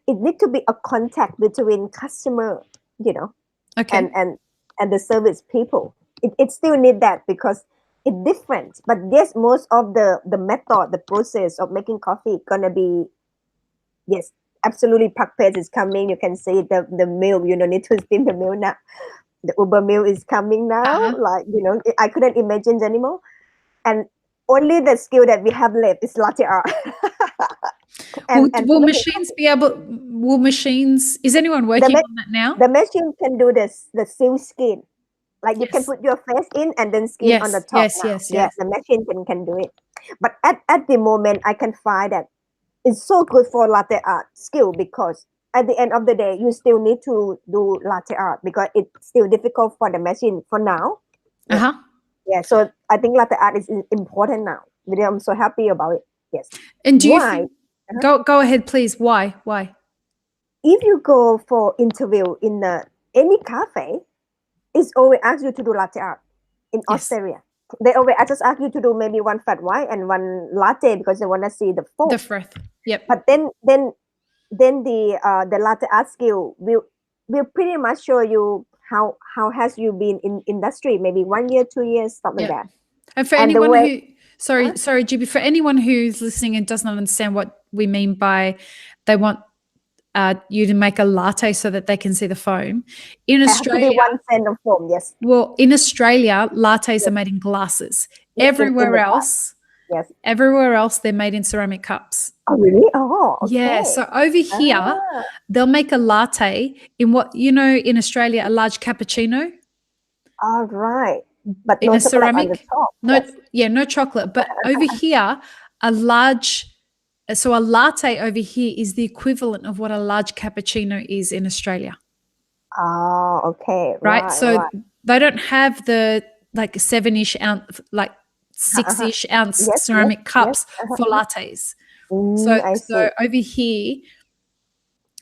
it need to be a contact between customer, you know, Okay. and the service people. It still need that because it's different. But yes, most of the method, the process of making coffee gonna be yes, absolutely. Puck paste is coming. You can see the milk. You don't need to steam the milk now. The Uber milk is coming now. Uh-huh. Like I couldn't imagine anymore. And only the skill that we have left is latte art. and Will to make it machines be able, will machines, is anyone the, working ma- on that now? the machine can do this the silk skin. Like you can Yes. put your face in and then skin on the Yes, top yes, now. yes, Yeah, yes. the machine can do it. But at the moment I can find that it's so good for latte art skill because at the end of the day you still need to do latte art because it's still difficult for the machine for now. Yeah. Uh-huh. Yeah. So I think latte art is important now. Really, I'm so happy about it. Yes. And do you Why? think, go ahead, please. Why? Why? If you go for interview in any cafe, it's always ask you to do latte art in Yes. Australia. They always just ask you to do maybe one flat white and one latte because they want to see the The foam. froth. Yep. But then the latte art skill will pretty much show you how has you been in industry maybe 1 year 2 years stuff like Yep. that. And for And the anyone way who, sorry, Jibby, for anyone who's listening and doesn't understand what we mean by they want you to make a latte so that they can see the foam. In it has to be Australia, 1 cent of foam. Yes, well, in Australia, lattes are yes, made in glasses. yes, in the cup. Yes. Everywhere else, they're made in ceramic cups. Oh really? Oh Yeah. okay. So over here, Ah, they'll make a latte in what, in Australia, a large cappuccino all right. But in no a chocolate on the ceramic. top. No, Yes. yeah, no chocolate. But over here, a large, so a latte over here is the equivalent of what a large cappuccino is in Australia, Oh, okay. right? Right, So right. they don't have the like 7-ish ounce, like Uh-huh. 6-ish ounce Yes, yes, ceramic yes. cups for lattes. I see. So over here,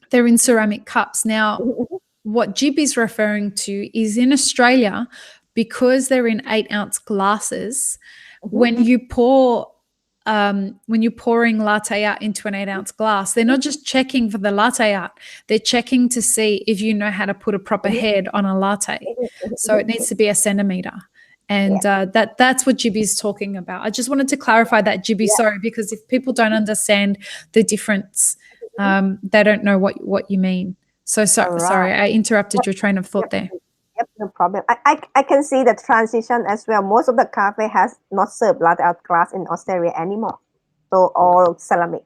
they're in ceramic cups. Now, Mhm, what Jibby's referring to is in Australia, because they're in 8-ounce glasses, mhm, when you're pouring latte art into an 8-ounce glass, they're not just checking for the latte art, they're checking to see if you know how to put a proper mhm, head on a latte. mhm, So it needs to be a centimeter. Yeah, And that's what Jibby's talking about. I just wanted to clarify that, Jibby. yeah. Sorry, because if people don't understand the difference, Mhm. they don't know what you mean. All right. Sorry, I interrupted Yep, your train of thought yep, there. yep, no problem. I can see the transition as well. Most of the cafe has not served latte art glass in Australia anymore. So all ceramic.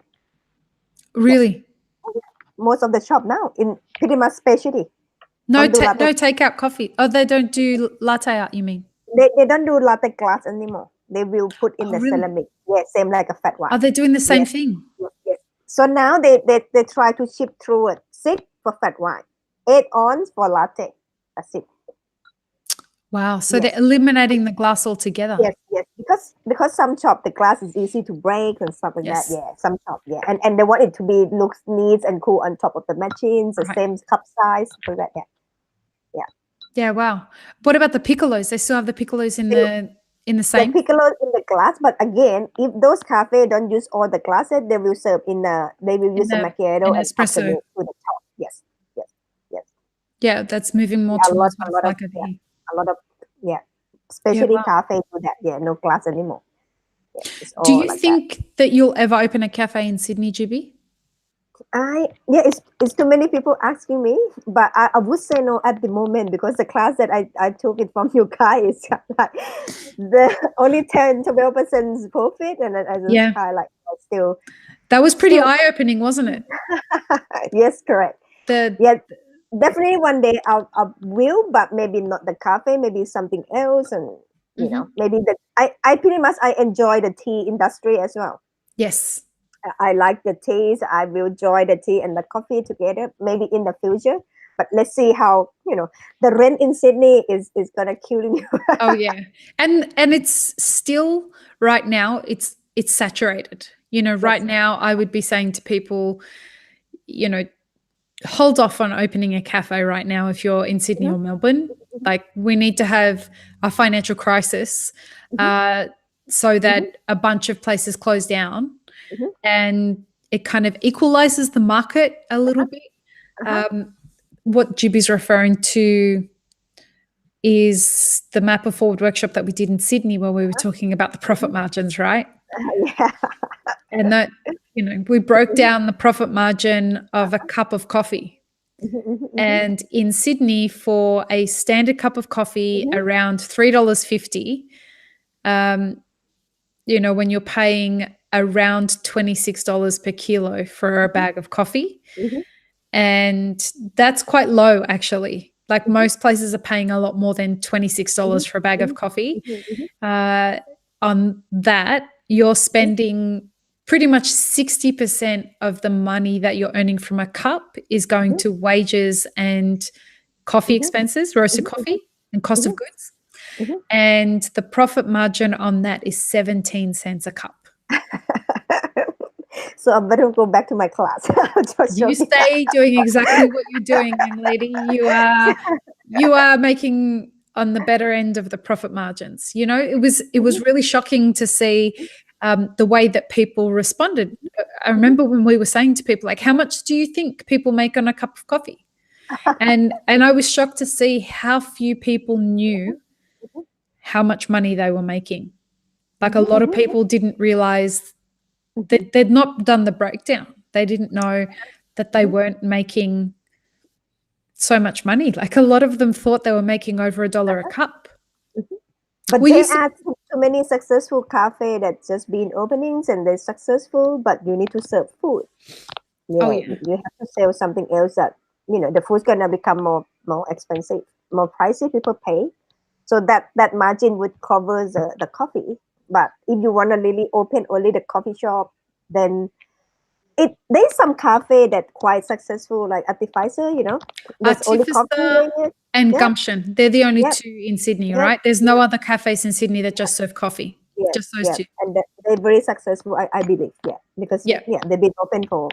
Yes. Really? Most of the shop now in pretty much specialty. No, Don't do latte. no takeout coffee. Oh, they don't do latte art, you mean? They don't do latte glass anymore. They will put in Oh, the really? ceramic. Yeah, same like a fat Are white. they doing the same Yes, thing? yes, yes. So now they try to ship through it. 6 for fat white, 8 ounce for latte. That's it. Wow. So they're Yes, eliminating the glass altogether. yes, yes. Because some shop the glass is easy to break and stuff like that. Yes. Yeah, some shop. Yeah, and they want it to be looks neat and cool on top of the machines, the Right. same cup size, so that yeah. Yeah. Yeah, wow. What about the piccolos? They still have the piccolos in the The same? piccolo in the glass, but again, if those cafe don't use all the glasses, they will serve they will use a In macchiato and top the espresso. milk to the top. Yes, yes, yes. Yeah, that's moving more Yeah, towards what a it's lot of like over yeah, here. a lot of yeah. Yeah, Especially wow. cafe do that. Yeah, no glass anymore. Yeah, it's Do all you like that. think that you'll ever open a cafe in Sydney, Jibby? It's too many people asking me, but I would say no at the moment because the class that I took it from you guys is like the only 10-12% profit, and then I just Yeah. kind of like still That was pretty still eye-opening, wasn't it? yes, correct. The Yeah, definitely one day I will, but maybe not the cafe, maybe something else, and Mhm. maybe I pretty much I enjoy the tea industry as well. Yes. I like the teas. I will enjoy the tea and the coffee together, maybe in the future. But let's see how, the rent in Sydney is gonna kill you. Oh yeah. And it's still right now it's saturated. Right Yes. now I would be saying to people, hold off on opening a cafe right now if you're in Sydney or Melbourne. Like we need to have a financial crisis so that a bunch of places close down and it kind of equalizes the market a little bit. What Jibbi's referring to is the Map of Forward workshop that we did in Sydney where we were talking about the profit margins, right? Yeah. And that, we broke down the profit margin of a cup of coffee. And in Sydney, for a standard cup of coffee, around $3.50, when you're paying around $26 per kilo for a bag of coffee. And that's quite low, actually. Like most places are paying a lot more than $26 for a bag of coffee. On that, you're spending pretty much 60% of the money that you're earning from a cup is going to wages and coffee expenses, roasted coffee and cost of goods. And the profit margin on that is 17 cents a cup. So I better go back to my class. You stay doing exactly what you're doing, young lady. You are making on the better end of the profit margins. It was really shocking to see the way that people responded. I remember when we were saying to people, like, how much do you think people make on a cup of coffee? And I was shocked to see how few people knew how much money they were making. Like a lot of people didn't realize that they'd not done the breakdown. They didn't know that they weren't making so much money. Like a lot of them thought they were making over $1 a cup. But there are too many successful cafe that's just been openings and they're successful, but you need to serve food. You have to sell something else that, the food's gonna become more expensive, more pricey, people pay. So that margin would cover the coffee. But if you want to really open only the coffee shop, then there's some cafe that quite successful, like Artificer, there's only coffee and Gumption. They're the only two in Sydney, right? There's no other cafes in Sydney that just serve coffee. Just those two. And they're very successful, I believe. Because they've been open for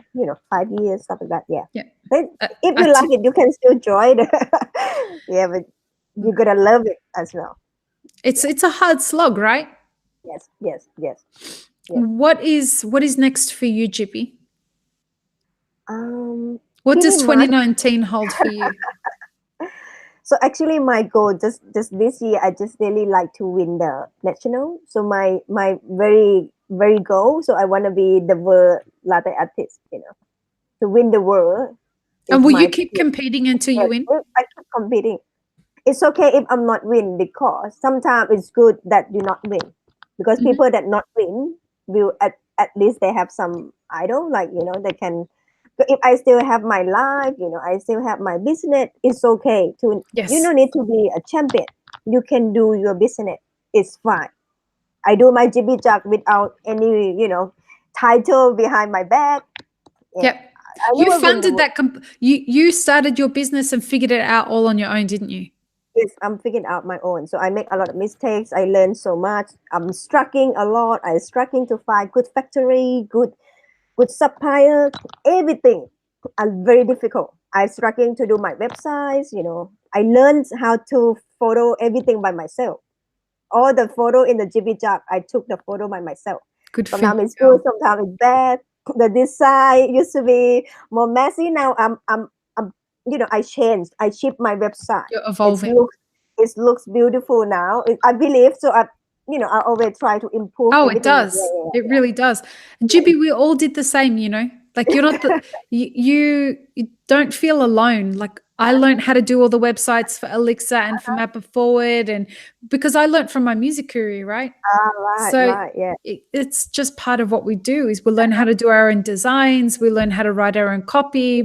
5 years, stuff like that. If you like it, you can still join. But you're gonna love it as well. It's a hard slog, right? Yes. What is next for you, Jibbi? What does 2019 hold for you? So actually, my goal just this year, I just really like to win the national. So my very very goal. So I want to be the world latte artist. To win the world. And will you keep competing until you win? I keep competing. It's okay if I'm not win, because sometimes it's good that you not win, because people that not win will at least they have some idol, like they can. But if I still have my life, I still have my business, it's okay to. Yes. You don't need to be a champion. You can do your business. It's fine. I do my Jibbijug without any title behind my back. Yep. You funded that. You started your business and figured it out all on your own, didn't you? Yes, I'm figuring out my own. So I make a lot of mistakes. I learn so much. I'm struggling a lot. I'm struggling to find good factory, good supplier, everything. Very difficult. I'm struggling to do my websites. I learned how to photo everything by myself. All the photo in the Jibbijug, I took the photo by myself. Sometimes it's good, sometimes it's bad. The design used to be more messy. Now I changed. I shipped my website. You're evolving. It looks beautiful now. I believe so. I always try to improve. Oh, it does. It really does. Jibbi, we all did the same. Like you're not you don't feel alone. Like I learned how to do all the websites for Elixir and for Map of Forward, and because I learned from my music career, right? It's just part of what we do is we learn how to do our own designs. We learn how to write our own copy.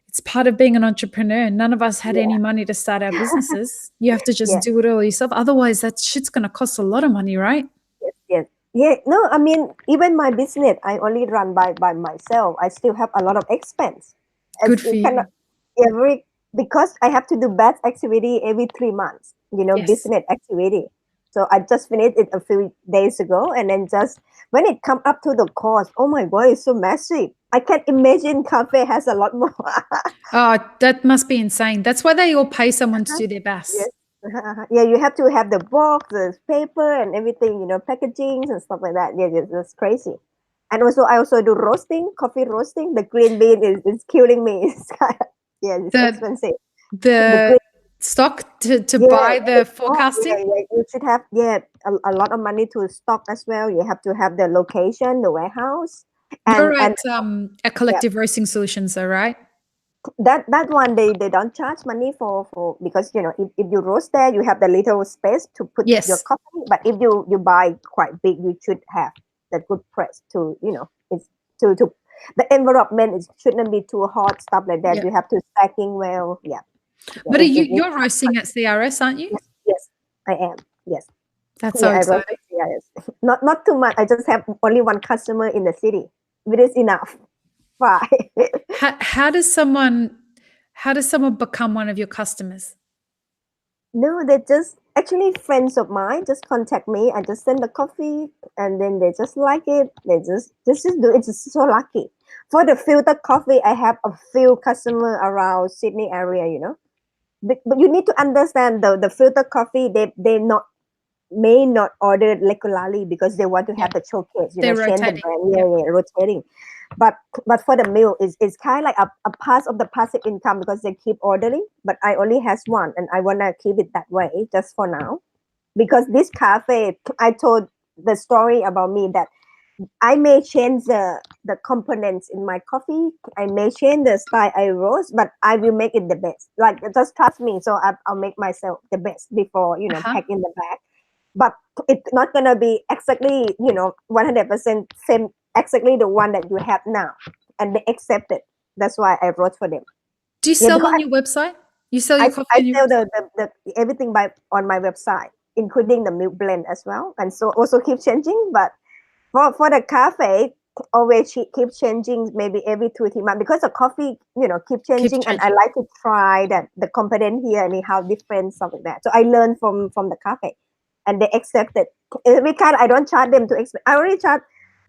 It's part of being an entrepreneur. None of us had any money to start our businesses. You have to just do it all yourself. Otherwise, that shit's going to cost a lot of money, right? Yes. Yeah. No, I mean, even my business, I only run by myself. I still have a lot of expense. Good for you. every, because I have to do batch activity every 3 months, Yes. business activity. So I just finished it a few days ago, and then just when it come up to the cost, oh my god, it's so massive. I can't imagine cafe has a lot more. Oh, that must be insane. That's why they all pay someone to do their best. Yes. Yeah, you have to have the box, the paper, and everything, packaging and stuff like that. Yeah, that's crazy. And also, I also do roasting, coffee roasting. The green bean is killing me. Yeah, it's The expensive. The the green, stock to yeah, buy the yeah, forecasting. you should have a lot of money to stock as well. You have to have the location, the warehouse, You're and at Collective Roasting Solutions, though, right? that one they don't charge money for, because if you roast there, you have the little space to put your Yes. coffee. But if you buy quite big, you should have the good press to it's to the environment, it shouldn't be too hot, stuff like that. Yeah. You have to stacking well. But you're roasting at CRS, aren't you? Yes, I am. Yes. That's so I roast exciting. at CIS. Not too much. I just have only one customer in the city. It is enough. Why? How does someone become one of your customers? No, they're just actually friends of mine. Just contact me. I just send the coffee, and then they just like it. They just do it. It's just so lucky. For the filter coffee, I have a few customer around Sydney area. But you need to understand the filter coffee. They may not order regularly because they want to have the showcase. They're Change the rotating. brand. Rotating. But for the meal is kind of like a part of the passive income because they keep ordering. But I only has one, and I wanna keep it that way just for now, because this cafe, I told the story about me that I may change the components in my coffee. I may change the style I roast, but I will make it the best. Like, just trust me. So I'll make myself the best before pack in the bag. But it's not gonna be exactly 100% same, exactly the one that you have now, and they accept it. That's why I wrote for them. Do you sell on your website? You sell your coffee I on your sell website? the everything on my website, including the milk blend as well, and so also keep changing. But for the cafe, always keep changing, maybe every 2 3 months, because the coffee keep changing, and I like to try that the component here and how different, stuff like that. So I learned from the cafe, and they accept it. Every kind, I don't charge them to expect. I already charge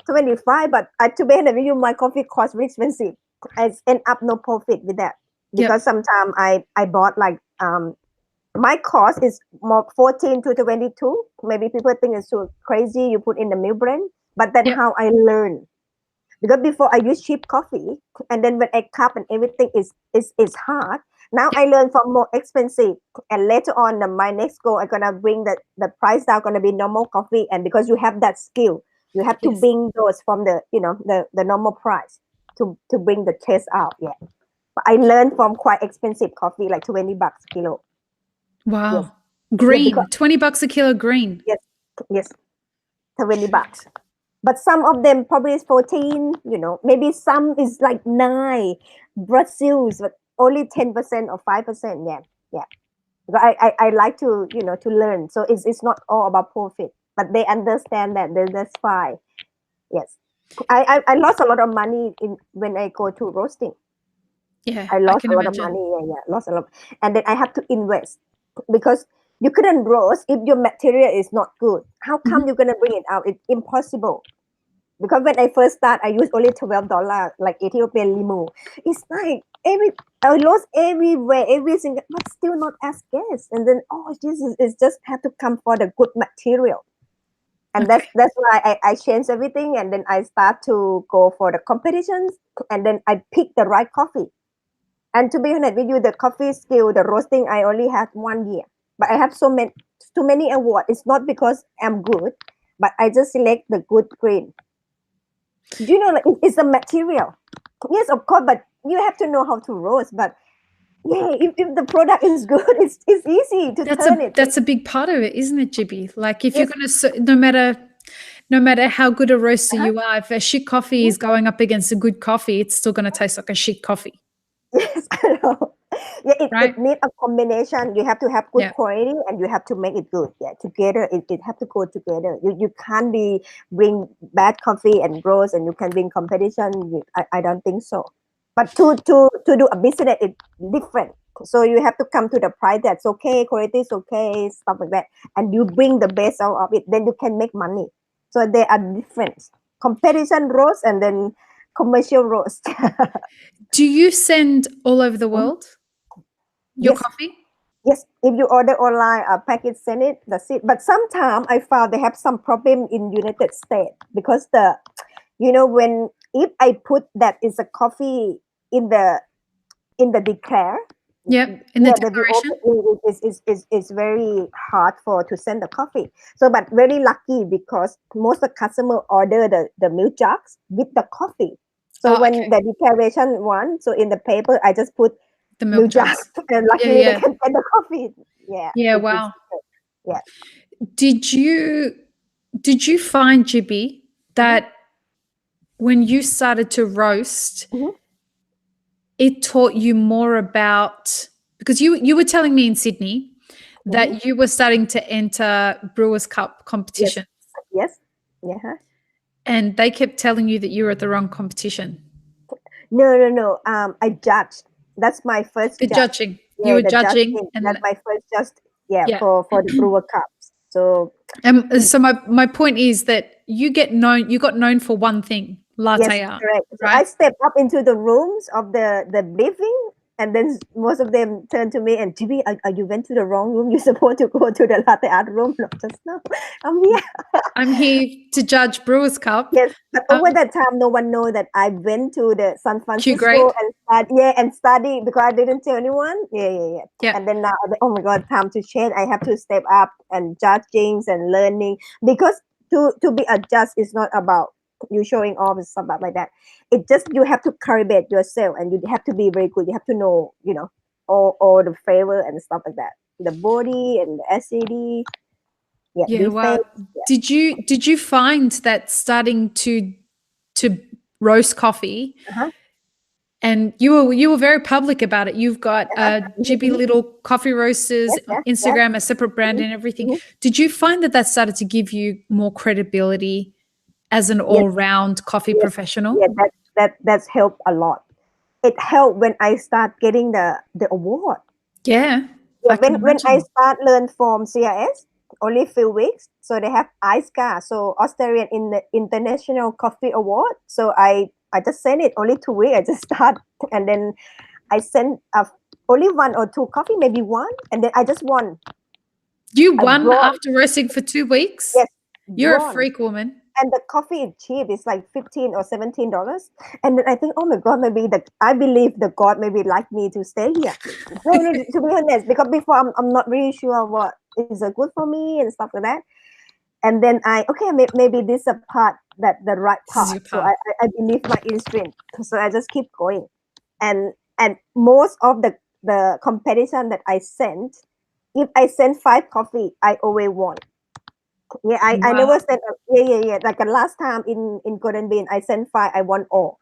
25, but to be honest with you, my coffee costs very expensive. I end up no profit with that, because sometimes I bought like my cost is more 14 to 22. Maybe people think it's too crazy. You put in the milk blend, but then how I learn, because before I use cheap coffee, and then when I cup and everything is hard. Now I learn from more expensive, and later on my next goal, I'm gonna bring the price down, gonna be normal coffee, and because you have that skill, you have to bring those from the normal price to bring the taste out. Yeah, but I learned from quite expensive coffee, like $20 a kilo. Wow. Yes. Green, Yeah, $20 a kilo green. Yes, $20. But some of them probably is 14, maybe some is like 9 Brazil's, but only 10% or 5%. Yeah. But I like to to learn. So it's not all about profit, but they understand that that's fine. Yes. I lost a lot of money when I go to roasting. Yeah, I lost can a lot of imagine. money. Yeah, lost a lot. And then I have to invest, because you couldn't roast if your material is not good. How come you're gonna bring it out? It's impossible. Because when I first start, I used only $12, like Ethiopian limo. It's like I lost everywhere, every single, but still not as gas. And then this is just have to come for the good material. And that's why I changed everything, and then I start to go for the competitions, and then I pick the right coffee. And to be honest with you, the coffee skill, the roasting, I only have 1 year, but I have too many awards. It's not because I'm good, but I just select the good grain. Like, it's a material. Yes, of course, but you have to know how to roast. But yeah, if the product is good, it's easy to turn it. That's a big part of it, isn't it, Jibbi? Like, if you're going to, no matter how good a roaster you are, if a shit coffee is going up against a good coffee, it's still going to taste like a shit coffee. Yes, I know. Yeah, it needs a combination. You have to have good quality, and you have to make it good. Yeah, together it have to go together. You can't bring bad coffee and roast, and you can bring competition. I don't think so. But to do a business, it's different. So you have to come to the price that's okay, quality is okay, stuff like that, and you bring the best out of it. Then you can make money. So they are different. Comparison roast and then commercial roast. Do you send all over the world your Yes. coffee? Yes, if you order online, a package send it. That's it. But sometimes I found they have some problem in United States because when if I put that is a coffee in the declare, Yep, in the the declaration. is very hard for to send the coffee. So, but very lucky because most of the customer order the milk jugs with the coffee. So Oh, when okay. the declaration one, so in the paper I just put The milk milk jugs. jugs, and Yeah, luckily they yeah. can get the coffee. Yeah, Yeah, it is wow. good. Yeah. Did you find, Jibbi, that when you started to roast, Mhm. it taught you more about, because you were telling me in Sydney Mhm. that you were starting to enter Brewers Cup Yes. competition, Yes. Yeah. and they kept telling you that you were at the wrong competition. No. I judged. That's my first The judge. judging. You Yeah, were the judging, judging. That's and my first judge. Yeah, yeah. for the Brewer Cups. So So my point is that you got known for one thing, yes, latte art, correct. So right? I step up into the rooms of the briefing, and then most of them turn to me and Jibby, are you went to the wrong room? You're supposed to go to the latte art room. No, just no. I'm here. I'm here to judge Brewers Cup. Yes, but over that time, no one know that I went to the San Q Francisco grade. and study because I didn't tell anyone. Yeah. Yeah. And then now, oh my God, time to change. I have to step up and judging and learning because to be a judge is not about you showing off and stuff like that. It just you have to cultivate yourself and you have to be very good. You have to know, all the flavor and stuff like that. The body and the acidity. Yeah, Yeah, defense. wow. Did you find that starting to roast coffee, Uh-huh. and you were very public about it. You've got Uh-huh. Jibbi Little Coffee Roasters Yes. Instagram, a separate brand and everything. Mhm. Did you find that started to give you more credibility as an Yes, all-round coffee yes, professional? yeah. That's helped a lot. It helped when I start getting the award. Yeah, Yeah, I can when I imagine. start learn from CIS, only few weeks. So they have ISCA, so Australian in the International Coffee Award. So I just sent it only 2 weeks. I just start and then I sent only one or two coffee, maybe one, and then I just won. You I won brought after roasting for 2 weeks? yes, You're a bronze. freak woman. And the coffee is cheap. It's like $15 or $17. And then I think, oh my God, maybe I believe the God maybe like me to stay here. No, to be honest, because before I'm not really sure what is good for me and stuff like that. And then maybe this is a part that the right This is part. your So path. I believe my instinct. So I just keep going. And most of the competition that I sent, if I send 5 coffee, I always won. Yeah, I Wow. never sent. Yeah. Like the last time in Golden Bean, I sent 5. I won all,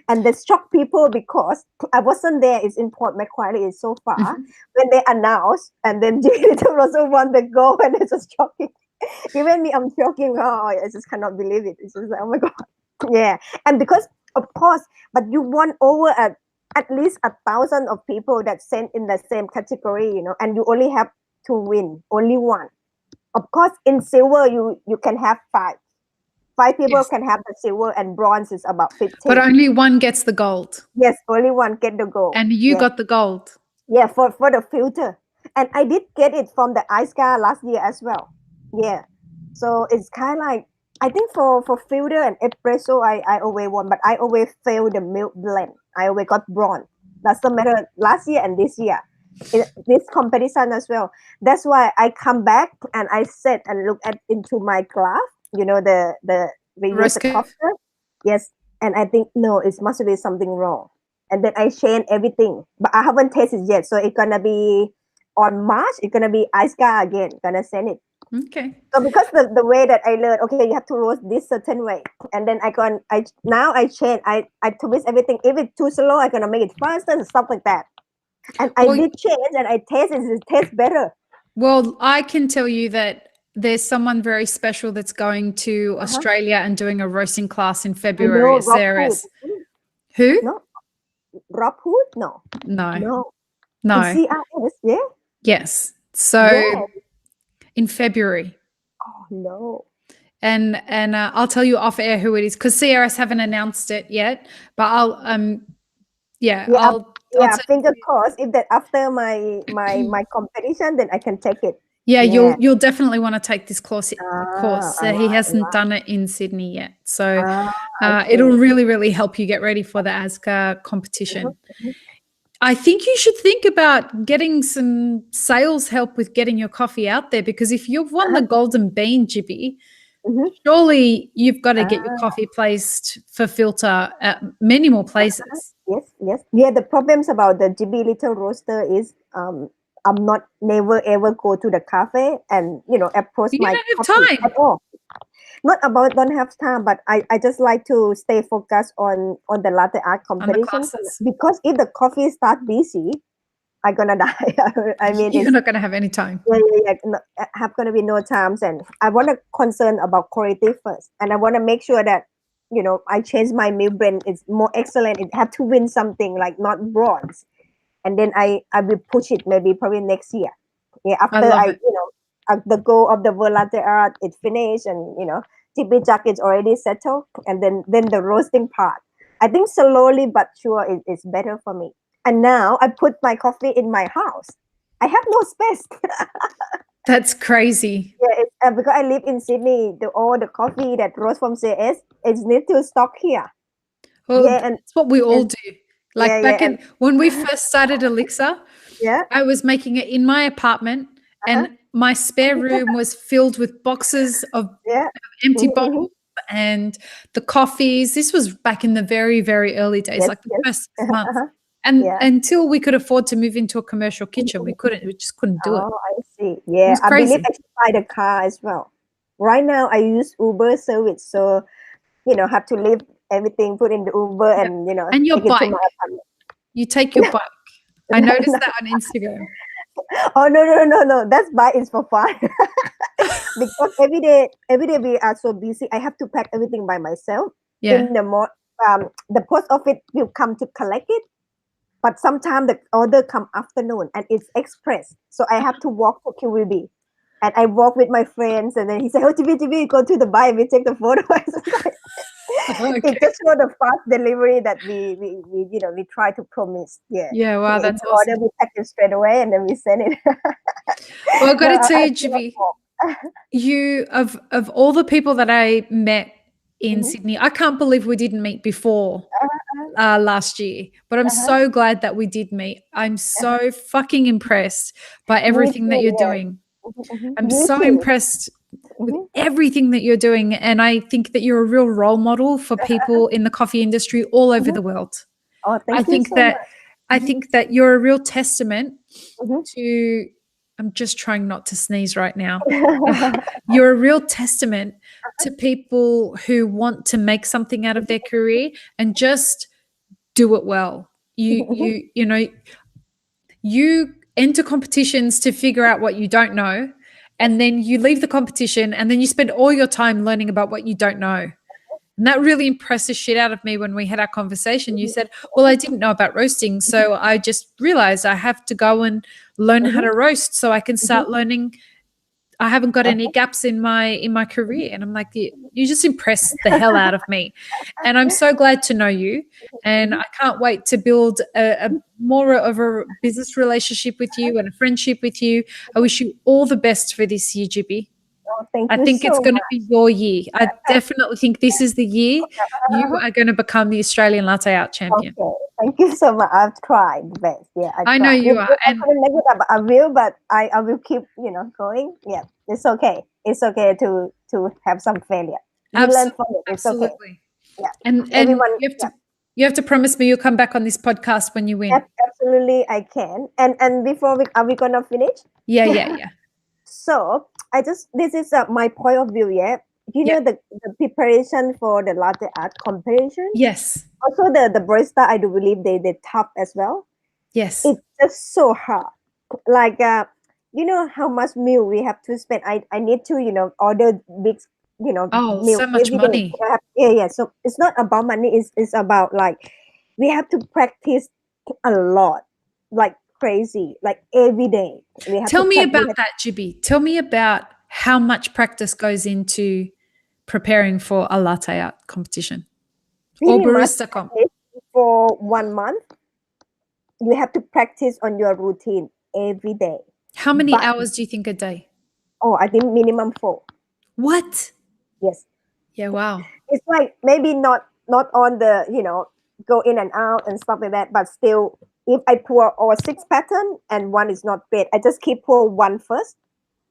and they shocked people because I wasn't there. It's in Port Macquarie. It's so far. Mhm. When they announced, and then Jibbi Little also won the gold, and it's just shocking. Even me, I'm shocking. Oh, I just cannot believe it. It's just like, oh my God. Yeah, and because of course, but you won over at least 1,000 of people that sent in the same category, and you only have to win only one. Of course, in silver, you can have five people Yes. can have the silver, and bronze is about But 15. only one gets the gold. Yes, only one get the gold. And you Yeah, got the gold. yeah, for the filter, and I did get it from the ice car last year as well. Yeah, so it's kind of like I think for filter and espresso, I always won, but I always fail the milk blend. I always got bronze. That's the matter last year and this year. This competition as well. That's why I come back and I sit and look at into my glass. The we use Roast the curve. copper. Yes, and I think no, it must be something wrong. And then I change everything, but I haven't tasted yet. So it's gonna be on March. It's gonna be ice car again. Gonna send it. Okay. So because the way that I learned, okay, you have to roast this certain way, and then I change. I twist everything. If it's too slow, I'm gonna make it faster and stuff like that. And I Well, did change and I taste it. It tastes better. well, I can tell you that there's someone very special that's going to Uh-huh. Australia and doing a roasting class in I February know at raw food. Ceres. Who? No, Rob Hood? No. No. No. No. In CRS, yeah? Yes. So When? in February. Oh, no. And I'll tell you off air who it is because CRS haven't announced it yet. But I'll I'll Finger crossed. If that after my competition, then I can take it. Yeah, you'll definitely want to take this course. He hasn't done it in Sydney yet, so it'll really, really help you get ready for the ASCA competition. Mm-hmm. I think you should think about getting some sales help with getting your coffee out there because if you've won the Golden Bean, Jibbi, surely you've got to get your coffee placed for filter at many more places. Yes. Yeah, the problems about the Jibbi Little roaster is I'm never ever go to the cafe and approach you my don't have coffee time. at all. Not about don't have time, but I just like to stay focused on the latte art competition because if the coffee start busy, I'm gonna die. I mean, you're not gonna have any time. Have gonna be no times, and I want to concern about quality first, and I want to make sure that I change my milk blend. It's more excellent. It have to win something like not bronze, and then I will push it probably next year. Yeah, after the goal of the World Latte Art is finished, and Jibbijug is already settled, and then the roasting part. I think slowly but sure is better for me. And now I put my coffee in my house. I have no space. That's crazy. Yeah, it's, because I live in Sydney, all the coffee that roast from CS is need to stock here. Well, and that's what we all do. Like back when we first started Elixir, I was making it in my apartment, and my spare room was filled with boxes of empty bottles and the coffees. This was back in the very, very early days, like the first 6 months. And until we could afford to move into a commercial kitchen, we just couldn't do it. Oh, I see. Yeah, I believe I should buy the car as well. Right now, I use Uber service, so have to leave everything, put in the Uber, and and your take bike. it to my apartment. You take your bike. I noticed that on Instagram. Oh no! That's bike is for fun. Because every day we are so busy. I have to pack everything by myself. Yeah. In the post office will come to collect it. But sometimes the order come afternoon and it's express. So I have to walk to QVB. And I walk with my friends and then he said, oh, Jibbi, go to the bike, we take the photo. It's just for the fast delivery that we try to promise. Yeah. Yeah, wow, that's awesome. Order, we pack it straight away and then we send it. Well, I've got to tell you, Jibbi, you of all the people that I met in Sydney, I can't believe we didn't meet before last year, but I'm so glad that we did meet. I'm so fucking impressed by everything that you're doing. I'm so impressed with everything that you're doing, and I think that you're a real role model for people in the coffee industry all over the world. Oh, thank you so much. I think that you're a real testament to I'm just trying not to sneeze right now. You're a real testament to people who want to make something out of their career and just do it well. You enter competitions to figure out what you don't know, and then you leave the competition and then you spend all your time learning about what you don't know. And that really impressed the shit out of me when we had our conversation. You said, well, I didn't know about roasting, so I just realized I have to go and learn how to roast so I can start learning. I haven't got any gaps in my career. And I'm like, you just impressed the hell out of me. And I'm so glad to know you. And I can't wait to build a more of a business relationship with you and a friendship with you. I wish you all the best for this year, Jibbi. Oh, I think it's going to be your year. I definitely think this is the year you are going to become the Australian Latte Art Champion. Okay. Thank you so much. I've tried the best. Yeah, I know you are. And I will, but I will keep, going. Yeah, it's okay. It's okay to have some failure. You learn from it. It's okay. Yeah. And everyone, you have to promise me you'll come back on this podcast when you win. Absolutely, I can. And before are we gonna finish? Yeah. So this is my point of view. Yeah. Know the preparation for the latte art competition. Yes. Also the barista, I do believe they tough as well. Yes. It's just so hard. Like how much milk we have to spend. I need to order big milk so much money. Yeah. So it's not about money. It's about like we have to practice a lot, like crazy, like every day. We have Tell to me practice. about that, Jibbi. Tell me about how much practice goes into preparing for a latte art competition or Pretty much barista comp. for 1 month. You have to practice on your routine every day. How many But hours do you think a day? I think minimum 4. What? Yes, Yeah, wow. it's like maybe not on the go in and out and stuff like that, but still, if I pour all 6 pattern and one is not great, I just keep pour one first.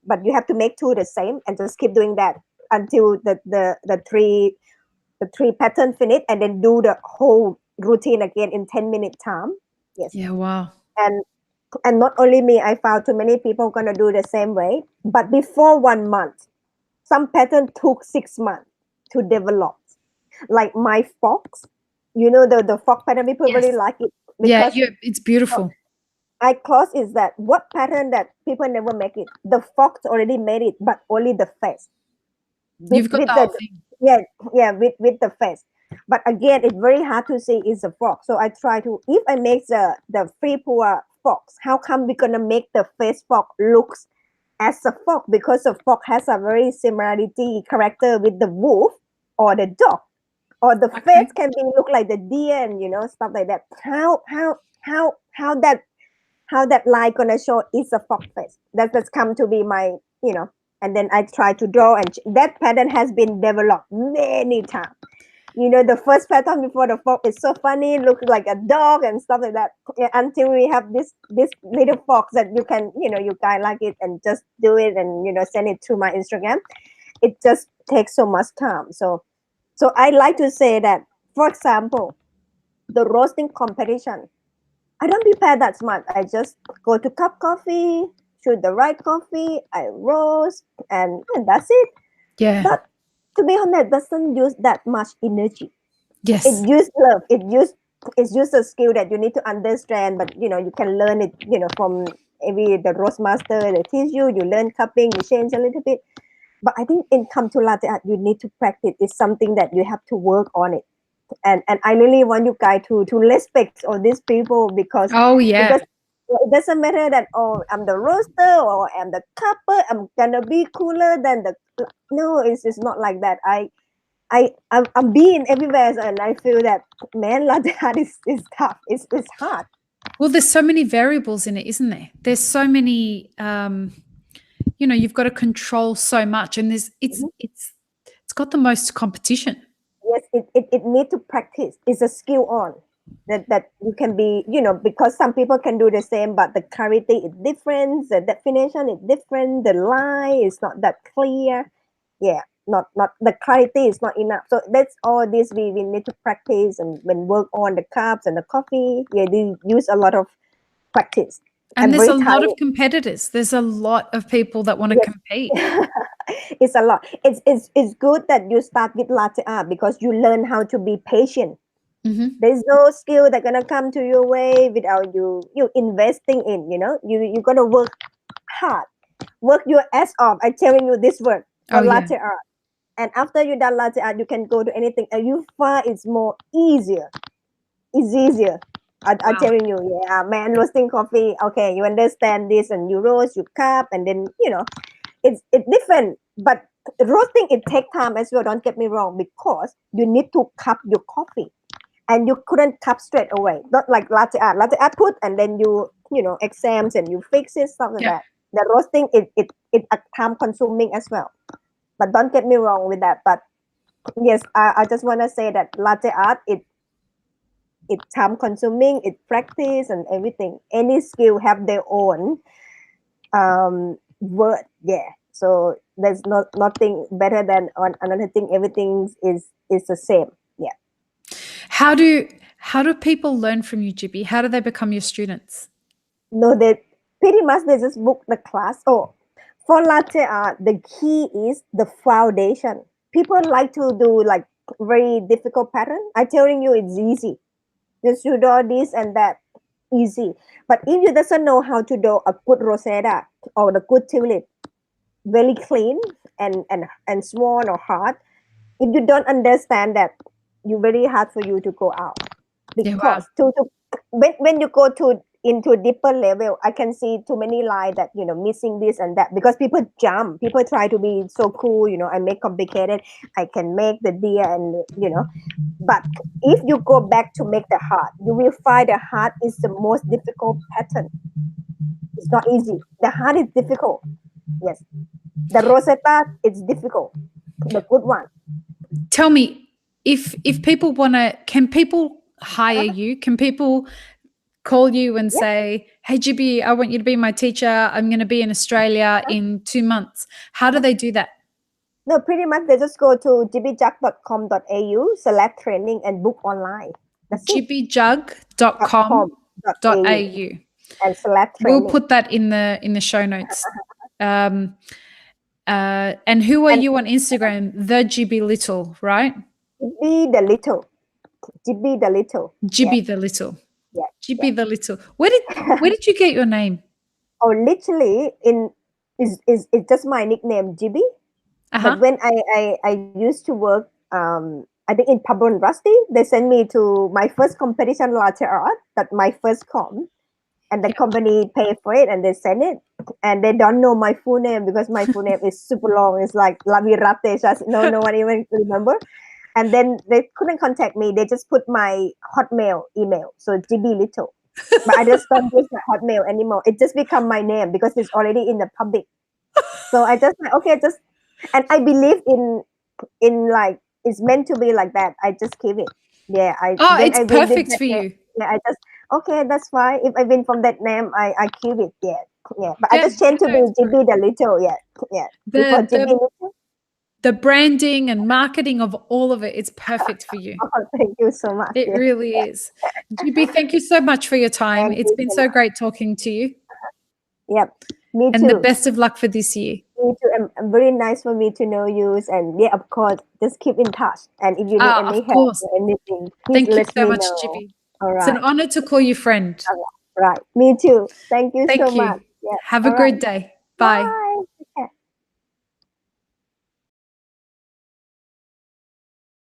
But you have to make 2 the same and just keep doing that until the three pattern finish, and then do the whole routine again in 10-minute time. Yes. Yeah, wow. and and not only me, I found too many people gonna do the same way. But before 1 month, some pattern took 6 months to develop. Like my fox, the fox pattern, people really Yes. like it Yeah, because it's beautiful. I close is that what pattern that people never make it. The fox already made it, but only the face. You've got With the the whole thing. yeah, with the face. But again, it's very hard to see is a fox. So I try to, if I make the free pour fox, how come we're gonna make the face fox looks as a fox? Because the fox has a very similarity character with the wolf or the dog, or the Okay. face can be look like the deer and stuff like that. How that line gonna show is a fox face? That's come to be my and then I try to draw, and that pattern has been developed many times. The first pattern before the fox is so funny, look like a dog and stuff like that. Yeah, until we have this little fox that you can, you guys like it and just do it and send it to my Instagram. It just takes so much time. So I like to say that, for example, the roasting competition, I don't prepare that much. I just go to cup coffee, shoot the right coffee, I roast, and that's it. Yeah. But to be honest, doesn't use that much energy. It Yes. use love. It's just a skill that you need to understand, but you can learn it, from every the roast master they teach you. You learn cupping, you change a little bit. But I think in come to latte art, you need to practice. It's something that you have to work on it. And I really want you guys to respect all these people, because Oh, it yeah. does it doesn't matter that I'm the roaster or I'm the cupper, I'm gonna be cooler than the no, it's not like that. I'm being everywhere, and I feel that, man, latte art is tough. It's hard. Well, there's so many variables in it, isn't there? There's so many you've got to control so much, and it's got the most competition. Yes, it need to practice. It's a skill on that you can be, because some people can do the same, but the clarity is different, the definition is different, the line is not that clear. Yeah, not the clarity is not enough. So that's all this we need to practice, and when work on the cups and the coffee. Yeah, they use a lot of practice. And I'm there's very a lot of tired. competitors. There's a lot of people that want to Yes. compete. It's a lot. It's good that you start with latte art, because you learn how to be patient. Hmm. There's no skill that gonna come to your way without you investing in. You're gonna work hard, work your ass off. I'm telling you this word for Oh, yeah. latte art. And after you done latte art, you can go to anything. And you find it's more easier. It's easier. I'm Wow. telling you, yeah, man, roasting coffee. Okay, you understand this, and you roast, you cup, and then it's different. But roasting, it take time as well. Don't get me wrong, because you need to cup your coffee, and you couldn't cup straight away. Not like latte art. Latte art put, and then you exams and you fix it, stuff like Yeah. that. The roasting, it time consuming as well. But don't get me wrong with that. But yes, I just want to say that latte art, it time consuming, it practice and everything. Any skill have their own word. Yeah. So there's nothing better than on another thing. Everything is the same. Yeah. How do people learn from you, Jibbi? How do they become your students? No, they pretty much they just book the class. Oh, for latte art, the key is the foundation. People like to do like very difficult pattern. I'm telling you, it's easy. Just you do this and that, easy. But if you doesn't know how to do a good rosetta or the good tulip, very clean and small or hard, if you don't understand that, it's very hard for you to go out. because when you go to into deeper level, I can see too many lines that missing this and that, because people jump, people try to be so cool, I make complicated, I can make the deer and but if you go back to make the heart, you will find the heart is the most difficult pattern. It's not easy. The heart is difficult. Yes, the Rosetta is difficult, the good one. Tell me, if people want to, can people hire you? Can people call you and say, hey, Jibbi, I want you to be my teacher. I'm going to be in Australia in 2 months. How do they do that? No, pretty much they just go to jibbijug.com.au/training and book online. That's Jibbijug.com.au and /training. We'll put that in the show notes. And who are you on Instagram? The Jibbi Little, right? Jibbi the Little. Jibbi the Little. Jibbi the Little. Yeah. Jibbi the Little. Where did you get your name? Oh, literally is just my nickname, Jibbi. But when I used to work, I think in Pabon Rusty, they sent me to my first competition, Latte Art, that my first comp, and the company paid for it and they sent it, and they don't know my full name because my full name is super long. It's like Lavirate, no one even remember. And then they couldn't contact me. They just put my Hotmail email, so Jibbi Little. But I just don't use my Hotmail anymore. It just become my name because it's already in the public. So I just and I believe in like it's meant to be like that. I just keep it. Yeah. It's perfect for you. Yeah, I just that's fine. If I win from that name, I keep it. Yeah. But I just changed to be Jibbi the Little. Yeah. The branding and marketing of all of it's perfect for you. Oh, thank you so much. It really is. Jibbi, thank you so much for your time. It's been so great talking to you. Yep. Me too. And the best of luck for this year. Me too. And very nice for me to know you. And yeah, of course, just keep in touch. And if you need any help or anything, please thank you so much, know. Jibbi. All right. It's an honor to call you friend. Right. Me too. Thank you so much. Yeah. Have a great day. Bye.